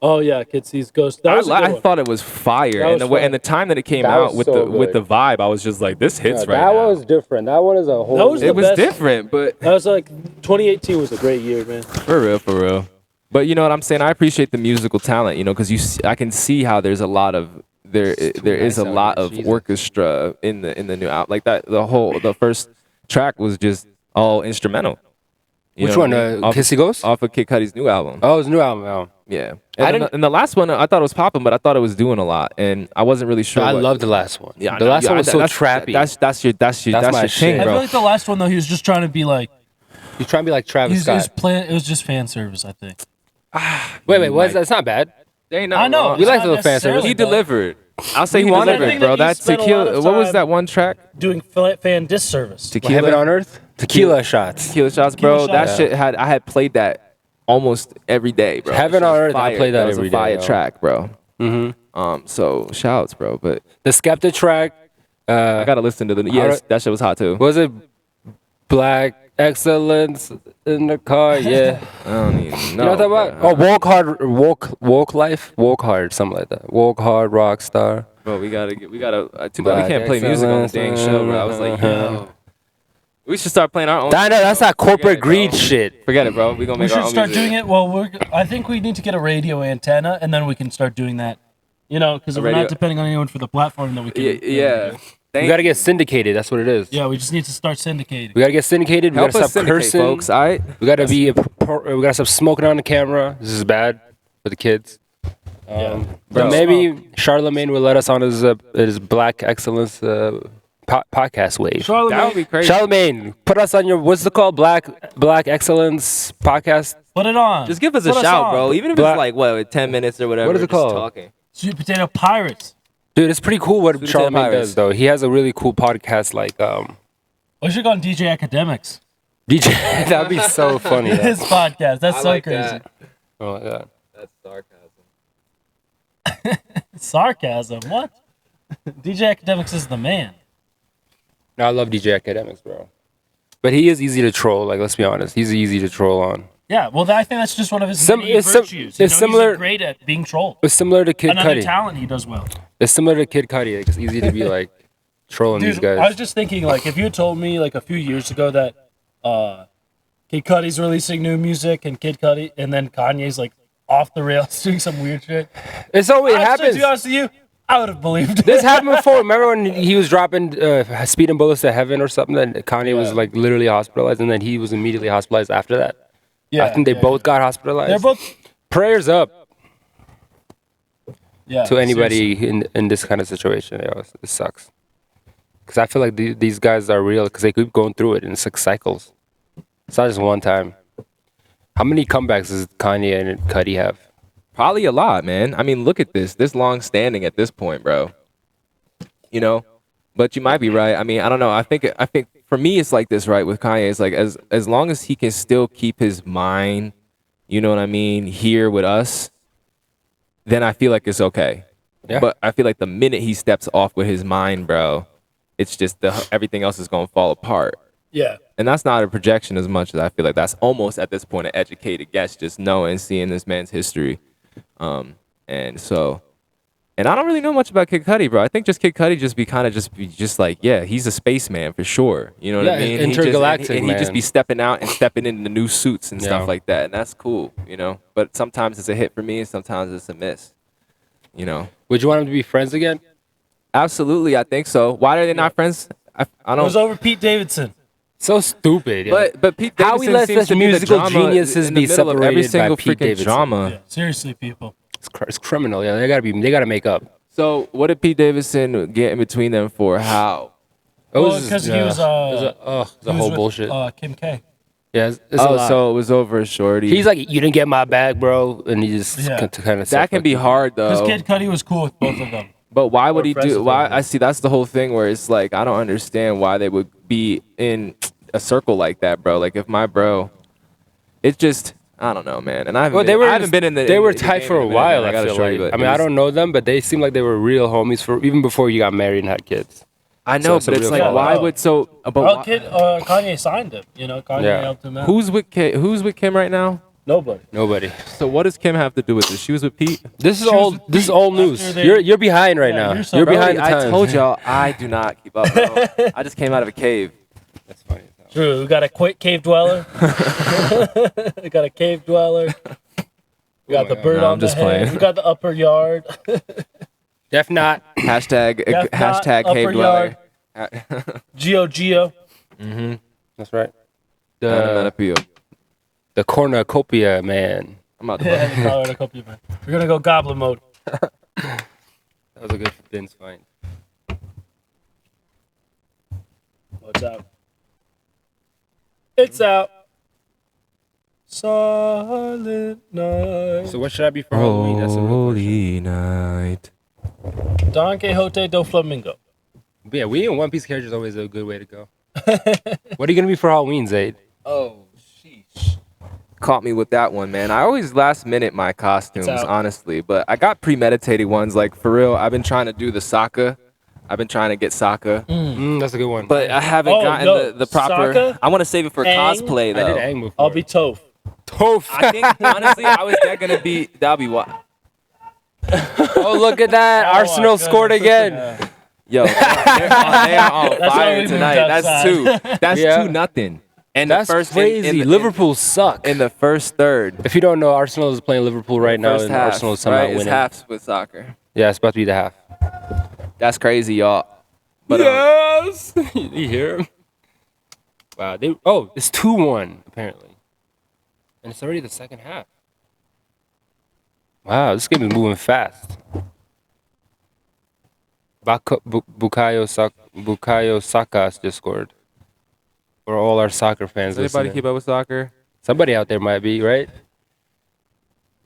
S1: Oh yeah, Kid Sees Ghost. That was a good
S2: I
S1: one.
S2: thought it was fire,
S1: That
S2: and
S1: was
S2: and
S1: fire.
S2: the time that it came
S3: That
S2: out
S3: was
S2: with
S3: so
S2: with the
S3: good.
S2: vibe, I was just like, this hits right
S3: that
S2: now.
S3: was different. That one is a whole.
S1: That was
S2: It
S1: the
S2: was
S1: best.
S2: different, but
S1: That was like 2018 was a great year, man.
S2: for real. But you know what I'm saying? I appreciate the musical talent, because I can see how there's a lot of there is a
S3: nice out
S2: lot
S3: here,
S2: of
S3: Jesus.
S2: orchestra in the new album. Like that, the first track was just all instrumental. You
S3: Which
S2: know
S3: one?
S2: what I mean? Off-
S3: Kissy Ghost?
S2: Off of Kid Cudi's new album.
S3: Oh, it's a new album. Oh.
S2: Yeah.
S3: I
S2: And the last one, I thought it was popping, but I thought it was doing a lot, and I wasn't really sure.
S3: I
S2: what-
S3: love the last one.
S2: Yeah,
S3: the last one was so trappy.
S2: That's your
S3: That's my
S2: your
S3: shit.
S2: thing,
S1: I
S2: bro.
S1: feel like the last one though, he was just trying to be like,
S3: He's trying to be like Travis Scott.
S1: it was just fan service, I think.
S3: Wait, what? That's not bad.
S2: They not
S1: I know.
S2: wrong.
S3: We like
S1: It's
S3: the
S1: not
S3: fan service.
S1: necessarily
S2: He
S1: bad.
S2: delivered. I'll say he
S3: wanted
S2: delivered,
S1: it.
S2: bro.
S1: I think that
S2: That
S1: he spent a lot
S2: tequila.
S1: of
S2: What was
S1: time-
S2: that one track?
S1: Doing fan disservice.
S3: Heaven
S2: Tequila.
S3: on Earth? Tequila shots.
S2: Tequila shots, bro.
S1: Tequila
S2: That
S1: Shots.
S2: shit I had played that almost every day, bro.
S3: Heaven
S2: That shit
S3: on
S2: was
S3: Earth, I
S2: fire.
S3: play that
S2: was
S3: every
S2: a
S3: day,
S2: fire
S3: yo.
S2: track, bro. So shouts, bro. But
S3: The Skepta track.
S2: I gotta listen to the. Yes, that shit was hot too.
S3: Was it Black Excellence in the car? Yeah.
S2: I don't even know.
S3: You know what I'm talking about? Oh, walk hard, walk life, walk hard, something like that. Walk hard, rock star.
S2: Bro, we gotta. Too bad we can't play music on the dang show, bro. I was like, yo, we should start playing our own.
S3: I know that's that
S2: Forget
S3: corporate
S2: it,
S3: greed
S2: bro.
S3: shit.
S2: Forget it, bro. We gonna
S1: We
S2: make our
S1: should
S2: own
S1: start
S2: music.
S1: doing it. Well, I think we need to get a radio antenna, and then we can start doing that. Because we're
S2: radio-
S1: not depending on anyone for the platform that we can.
S2: Yeah.
S3: We gotta get syndicated. That's what it is.
S1: Yeah, we just need to start syndicating.
S3: We gotta get syndicated. We
S2: Help
S3: gotta
S2: us
S3: stop
S2: syndicate,
S3: cursing,
S2: folks. All right.
S3: We gotta be. We gotta stop smoking on the camera. This is bad for the kids.
S1: Yeah.
S3: But
S2: Bro.
S3: maybe Charlemagne will let us on his Black Excellence podcast wave.
S2: That would be crazy.
S3: Charlemagne, put us on your what's it called? Black Excellence podcast.
S1: Put it on.
S2: Just give us a
S1: Put
S2: shout,
S1: on.
S2: bro. Even if
S3: Black-
S2: it's like what 10 minutes or whatever.
S3: What is it
S2: just
S3: called?
S2: Talking.
S1: Sweet Potato Pirates.
S3: Dude, it's pretty cool what
S2: Sweet
S3: Charlemagne
S2: Potato
S3: does though. He has a really cool podcast like
S1: We should go on DJ Academics.
S3: DJ. That'd be so funny.
S1: His podcast. That's so crazy.
S3: Oh my god.
S2: That's sarcasm.
S1: Sarcasm. What? DJ Academics is the man.
S3: No, I love DJ Academics, bro. But he is easy to troll. Like, let's be honest, he's easy to troll on.
S1: Yeah, well, I think that's just one of his many
S3: It's
S1: virtues.
S3: it's similar.
S1: He's great at being trolled.
S3: It's similar to Kid
S1: Another
S3: Cudi.
S1: talent he does well.
S3: It's similar to Kid Cudi. Like, it's easy to be like trolling
S1: Dude,
S3: these guys.
S1: I was just thinking, like, if you had told me like a few years ago that Kid Cudi's releasing new music and Kid Cudi, and then Kanye's like off the rails doing some weird shit.
S3: It's always
S1: Actually,
S3: happens.
S1: to be honest with you, I would have believed it.
S3: This happened before. Remember when he was dropping speeding bullets to heaven or something? That Kanye was like literally hospitalized, and then he was immediately hospitalized after that.
S1: Yeah,
S3: I think they both got hospitalized.
S1: They're both.
S3: Prayers up
S1: Yeah.
S3: to anybody
S1: seriously.
S3: in this kind of situation. It sucks. Because I feel like these guys are real because they keep going through it, and it's like cycles. It's not just one time. How many comebacks does Kanye and Cudi have?
S2: Probably a lot, man. I mean, look at this. This long standing at this point, bro. You know, but you might be right. I mean, I don't know. I think for me, it's like this, right? With Kanye, it's like as long as he can still keep his mind, you know what I mean, here with us, then I feel like it's okay.
S3: Yeah.
S2: But I feel like the minute he steps off with his mind, bro, it's just everything else is gonna fall apart.
S1: Yeah.
S2: And that's not a projection as much as I feel like that's almost at this point an educated guess, just knowing, seeing this man's history. And I don't really know much about Kid Cudi, bro. I think just Kid Cudi just like, yeah, he's a spaceman for sure. You know what I
S3: Yeah,
S2: mean?
S3: intergalactic,
S2: and he just
S3: man.
S2: be stepping out and stepping into new suits and
S3: Yeah.
S2: stuff like that. And that's cool, you know? But sometimes it's a hit for me and sometimes it's a miss, you know?
S3: Would you want them to be friends again?
S2: Absolutely, I think so. Why are they not friends? I
S1: It was
S2: don't.
S1: over Pete Davidson.
S3: So stupid. Yeah.
S2: But Pete
S3: How
S2: Davidson
S3: he lets
S2: seems
S3: such
S2: to be the
S3: musical
S2: drama
S3: geniuses
S2: in the
S3: be
S2: middle of every
S3: separated by
S2: single
S3: Pete
S2: freaking
S3: Davidson.
S2: drama.
S1: Yeah. Seriously, people.
S3: It's criminal. Yeah, they gotta make up.
S2: So what did Pete Davidson get in between them for? How?
S1: Well, because he was
S3: it was
S1: he was
S3: whole
S1: with,
S3: bullshit.
S1: Kim K.
S3: Yeah, it's a lot.
S2: So it was over a shorty.
S3: He's like, you didn't get my bag, bro, and he just
S1: Yeah.
S3: kind of
S2: that can be hard
S1: Because
S2: though.
S1: Kid Cudi was cool with both of them.
S2: But why would
S1: Or
S2: he
S1: friends
S2: do?
S1: with
S2: Why?
S1: them.
S2: I see. That's the whole thing where it's like I don't understand why they would be in a circle like that, bro. Like if my bro, it's just I don't know, man. And I haven't. I haven't been in the.
S3: They
S2: in
S3: were
S2: the
S3: tight
S2: game
S3: for a
S2: in minute,
S3: while.
S2: man.
S3: I
S2: gotta
S3: feel
S2: show
S3: like.
S2: you, but
S3: I mean,
S2: it
S3: I
S2: was-
S3: don't know them, but they seem like they were real homies for even before you got married and had kids.
S2: I know,
S3: it's a
S2: but it's
S3: real
S2: like
S3: follow.
S2: why would so? But
S1: Well,
S2: why-
S1: Kanye signed him. You know, Kanye
S3: Yeah.
S1: helped him out.
S2: who's with Kim right now?
S1: Nobody.
S3: Nobody.
S2: So what does Kim have to do with this? She was with Pete.
S3: This is
S1: She was
S3: old.
S1: with
S3: This is
S1: Pete
S3: old
S1: after
S3: news.
S1: they-
S3: You're behind right
S1: Yeah,
S3: now.
S1: you're so
S3: You're
S1: bro,
S3: behind the
S2: I
S3: times.
S2: told y'all I do not keep up, bro. I just came out of a cave.
S3: That's funny.
S1: True. We got a cave dweller. We got a cave dweller. We got
S3: Oh
S1: the
S3: my
S1: bird
S2: No,
S1: on
S2: I'm
S1: the
S2: just
S1: head.
S2: playing.
S1: We got the upper yard.
S3: Def not.
S2: Hashtag
S1: Def not,
S2: hashtag
S1: upper
S2: cave dweller.
S1: Geo.
S3: That's right.
S2: Onomatopoeia.
S3: The cornucopia man.
S2: I'm about to
S1: Yeah, the Colorado Copy, man. We're gonna go goblin mode.
S3: That was a good Vince find.
S1: What's out? It's out. Silent night.
S3: So what should I be for Halloween? That's a real question.
S2: Holy night.
S1: Don Quixote do Flamingo.
S3: But yeah, we in One Piece characters is always a good way to go. What are you gonna be for Halloween, Zayd?
S2: Oh, sheesh. Caught me with that one, man. I always last minute my costumes,
S1: It's out.
S2: honestly. But I got premeditated ones. Like, for real, I've been trying to do the Sokka. I've been trying to get Sokka.
S3: That's a good one.
S2: But I haven't
S1: Oh,
S2: gotten
S1: no,
S2: the proper.
S1: Sokka,
S2: I want to save it for
S1: Aang.
S2: cosplay,
S3: I
S2: though.
S3: did Aang before.
S1: I'll be Toph.
S3: Toph.
S2: I think, honestly, I was that going to be. That'll be what?
S3: Oh, look at that!
S1: Oh, my
S3: Arsenal scored
S1: goodness.
S3: again.
S1: Yeah.
S2: Yo, they are on
S1: That's why
S2: fire
S1: we moved
S2: tonight. That's
S1: outside.
S2: 2. That's
S3: Yeah.
S2: 2-0. And
S3: That's
S2: the first
S3: crazy.
S2: in the-
S3: Liverpool suck.
S2: in the first third.
S3: If you don't know, Arsenal is playing Liverpool right now,
S2: First
S3: and
S2: half,
S3: Arsenal is somehow
S2: right? It's
S3: winning.
S2: halves with soccer.
S3: Yeah, it's about to be the half.
S2: That's crazy, y'all. But
S3: yes. You hear him? Wow. It's 2-1 apparently, and it's already the second half. Wow, this game is moving fast. Bukayo Saka just scored. For all our soccer fans
S2: does anybody
S3: listening.
S2: keep up with soccer?
S3: Somebody out there might be, right?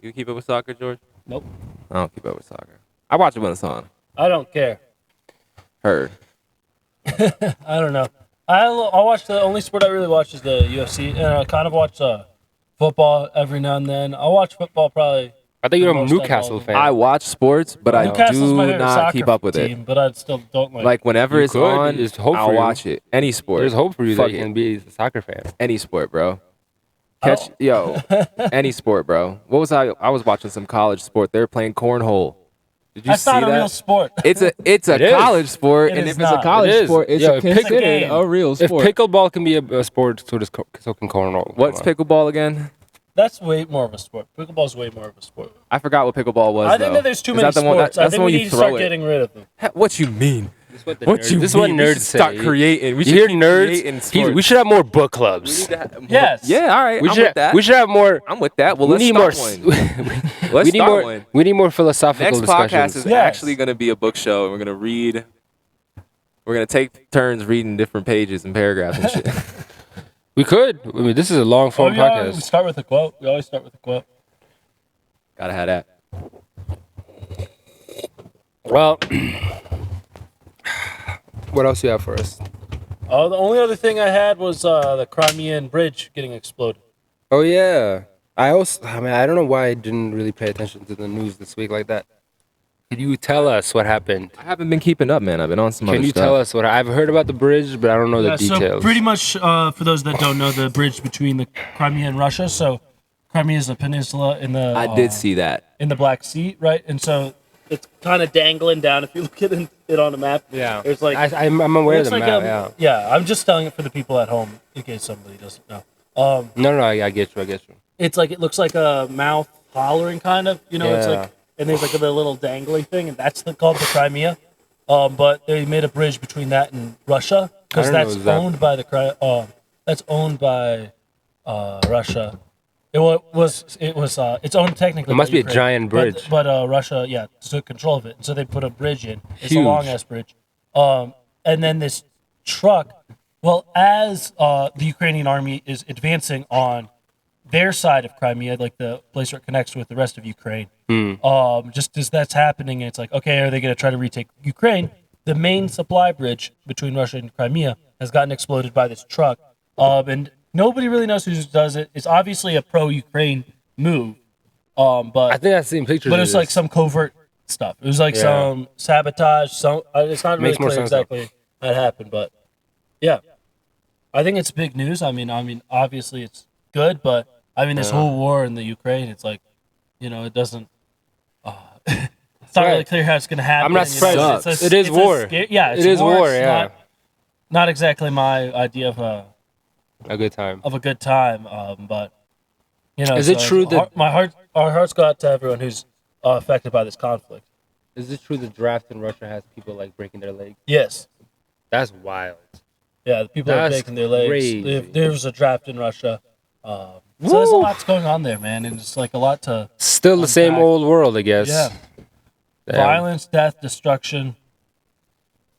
S2: You keep up with soccer, George?
S1: Nope.
S2: I don't keep up with soccer. I watch it when it's on.
S1: I don't care.
S2: Heard.
S1: I don't know. I watch the only sport I really watch is the UFC, and I kind of watch football every now and then. I'll watch football probably
S3: I thought you were a
S1: most I've
S3: Newcastle
S1: followed.
S3: fan.
S2: I watch sports, but I
S1: Newcastle's my
S2: do
S1: favorite
S2: not
S1: soccer
S2: keep up with
S1: team,
S2: it.
S1: but I still don't like.
S2: Like whenever
S3: You
S2: it's
S3: could.
S2: on,
S3: There's hope
S2: I'll
S3: for you.
S2: watch it. Any sport.
S3: There's hope for you
S2: Fuck
S3: that you
S2: it.
S3: can be a soccer fan.
S2: Any sport, bro.
S1: I
S2: Catch
S1: don't-
S2: yo, any sport, bro. What was I was watching some college sport. They were playing cornhole. Did you
S1: That's
S2: see
S1: not a
S2: that?
S1: real sport.
S2: It's a
S3: It is.
S2: college sport,
S1: It
S2: and
S1: is
S2: if it's a
S1: not.
S2: college
S3: It is.
S2: sport, it's
S3: Yeah,
S2: considered
S1: game.
S2: a real
S3: If
S2: sport.
S3: pickleball can be a sport, so can cornhole.
S2: What's
S3: Come on.
S2: pickleball again?
S1: That's way more of a sport. Pickleball's way more of a sport.
S2: I forgot what pickleball was.
S1: I think
S2: though.
S1: that there's too
S2: Is
S1: many
S2: that the one-
S1: sports. I
S2: that's
S1: think
S2: the one
S1: we
S2: you
S1: need to
S2: throw
S1: start
S2: it.
S1: getting rid of them.
S2: What you mean?
S3: This is what the
S2: What
S3: nerds,
S2: you
S3: this is what
S2: mean?
S3: nerds
S2: We should start
S3: say.
S2: creating. We
S3: You
S2: should
S3: hear
S2: keep
S3: nerds?
S2: creating
S3: We
S2: sports.
S3: should have more book
S2: We need
S3: clubs.
S2: to have more-
S1: Yes.
S2: Yeah. All right.
S3: We
S2: I'm
S3: should.
S2: with that.
S3: We should have more.
S2: I'm with that. Well,
S3: We
S2: let's
S3: need more.
S2: start one.
S3: we
S2: Let's
S3: need
S2: start
S3: more.
S2: one.
S3: We need more philosophical
S2: Next
S3: discussions.
S2: podcast is
S1: Yes.
S2: actually going to be a book show, and we're going to read. We're going to take turns reading different pages and paragraphs and shit.
S3: We could. I mean, this is a long form
S1: We
S3: podcast.
S1: start with a quote. We always start with a quote.
S2: Gotta have that.
S3: Well, what else you have for us?
S1: Oh, the only other thing I had was the Crimean Bridge getting exploded.
S3: Oh yeah. I don't know why I didn't really pay attention to the news this week like that. Could you tell us what happened?
S2: I haven't been keeping up, man. I've been on some other
S3: Can you
S2: stuff.
S3: tell us what I've heard about the bridge, but I don't know the
S1: So
S3: details.
S1: pretty much, for those that don't know, the bridge between the Crimea and Russia. So Crimea is a peninsula in the
S2: I did see that.
S1: in the Black Sea, right? And so it's kind of dangling down. If you look at it on a map,
S3: Yeah.
S1: it's like
S3: I'm aware of
S1: it's
S3: the
S1: like
S3: map.
S1: yeah. I'm just telling it for the people at home in case somebody doesn't know.
S3: No, I get you.
S1: It's like it looks like a mouth hollering kind of, you know. It's
S3: Yeah.
S1: like, and there's like a little dangling thing, and that's called the Crimea. But they made a bridge between that and Russia because
S3: I don't know
S1: that's
S3: exactly.
S1: owned by the that's owned by Russia. It's owned technically.
S3: It must
S1: by
S3: be a
S1: Ukraine,
S3: giant bridge.
S1: but Russia, yeah, took control of it, and so they put a bridge in. It's a
S3: Huge.
S1: long ass bridge. And then this truck. Well, as the Ukrainian army is advancing on their side of Crimea, like the place where it connects with the rest of Ukraine, just as that's happening, and it's like, okay, are they going to try to retake Ukraine? The main supply bridge between Russia and Crimea has gotten exploded by this truck, and nobody really knows who does it. It's obviously a pro-Ukraine move, but
S3: I think I've seen pictures.
S1: but
S3: of
S1: it's like
S3: this.
S1: some covert stuff. It was like
S3: Yeah.
S1: some sabotage. It's not really
S3: Makes more
S1: clear
S3: sense, though.
S1: exactly how it happened, but yeah, I think it's big news. I mean, obviously it's good, but I mean, this whole war in the Ukraine, it's like, you know, it doesn't. It's not really
S3: Right.
S1: clear how it's going to happen.
S3: I'm not
S1: you know,
S3: surprised. It is war.
S1: Yeah, it's
S3: It is war,
S1: It's
S3: yeah.
S1: not exactly my idea
S3: a good time.
S1: of a good time, but you know.
S3: Is it
S1: so
S3: true that-
S1: our hearts go out to everyone who's affected by this conflict?
S3: Is it true the draft in Russia has people like breaking their legs?
S1: Yes.
S3: That's wild.
S1: Yeah, the people are
S3: That's
S1: breaking their legs.
S3: crazy.
S1: There was a draft in Russia. So there's a lot going on there, man, and it's like a lot to.
S3: Still the same
S1: Unpack.
S3: old world, I guess.
S1: Yeah.
S3: Damn.
S1: Violence, death, destruction,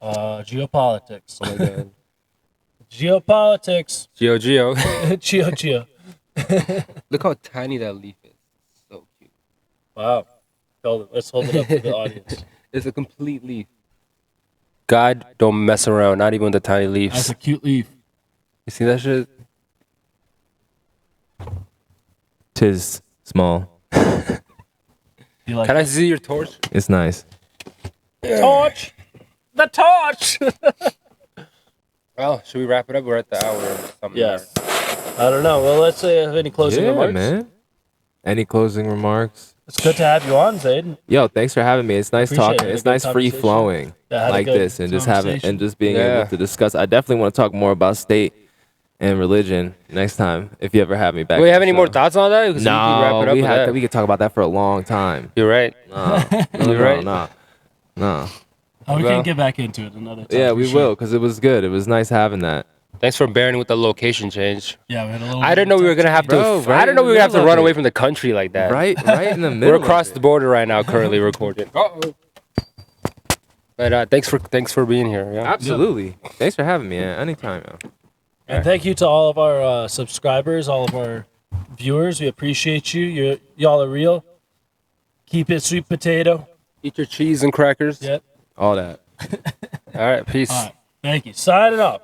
S1: geopolitics.
S3: Oh my God.
S1: Geopolitics.
S3: Geo.
S1: Geo.
S3: Look how tiny that leaf is. So cute.
S1: Wow. Let's hold it up to the audience.
S3: It's a complete leaf. God don't mess around, not even with the tiny leaves.
S1: That's a cute leaf.
S3: You see that shit?
S2: Tis small.
S1: You like
S3: Can I see your torch?
S2: It's nice.
S1: torch? The torch.
S3: Well, should we wrap it up? We're at the hour or something.
S1: Yeah.
S3: there.
S1: I don't know. Well, let's say have any closing
S2: Yeah,
S1: remarks.
S2: man. Any closing remarks?
S1: It's good to have you on, Zayd.
S2: Yo, thanks for having me. It's nice
S1: Appreciate
S2: talking.
S1: it.
S2: It's
S1: Good
S2: nice free
S1: conversation.
S2: flowing
S1: Yeah, had a
S2: like
S1: good
S2: this and just having
S1: conversation.
S2: and just being
S3: Yeah.
S2: able to discuss. I definitely want to talk more about state and religion next time if you ever have me back.
S3: Do we
S2: on
S3: have
S2: the
S3: any more
S2: show.
S3: thoughts on that? 'Cause we can wrap
S2: No,
S3: it up
S2: we
S3: with
S2: had
S3: that.
S2: we could talk about that for a long time.
S3: You're right.
S2: No,
S3: You're right.
S2: no.
S1: We
S3: Well-
S1: can get back into it another time.
S2: Yeah,
S1: for
S2: we
S1: sure.
S2: will because it was good. It was nice having that.
S3: Thanks for bearing with the location change.
S1: Yeah, we had a little.
S3: I didn't know we were gonna have to.
S2: Bro, right
S3: I didn't know
S2: in
S3: we
S2: the
S3: were gonna have to
S2: middle
S3: run
S2: of
S3: away
S2: it.
S3: from the country like that.
S2: Right in the middle.
S3: We're
S2: of
S3: across
S2: it.
S3: the border right now, currently recording. But thanks for being here. Yeah.
S2: Absolutely. Thanks for having me. Anytime, yo.
S1: And thank you to all of our subscribers, all of our viewers. We appreciate you. Y'all are real. Keep it sweet potato.
S3: Eat your cheese and crackers.
S1: Yep.
S2: All that.
S3: All right. Peace.
S1: All right. Thank you. Signing off.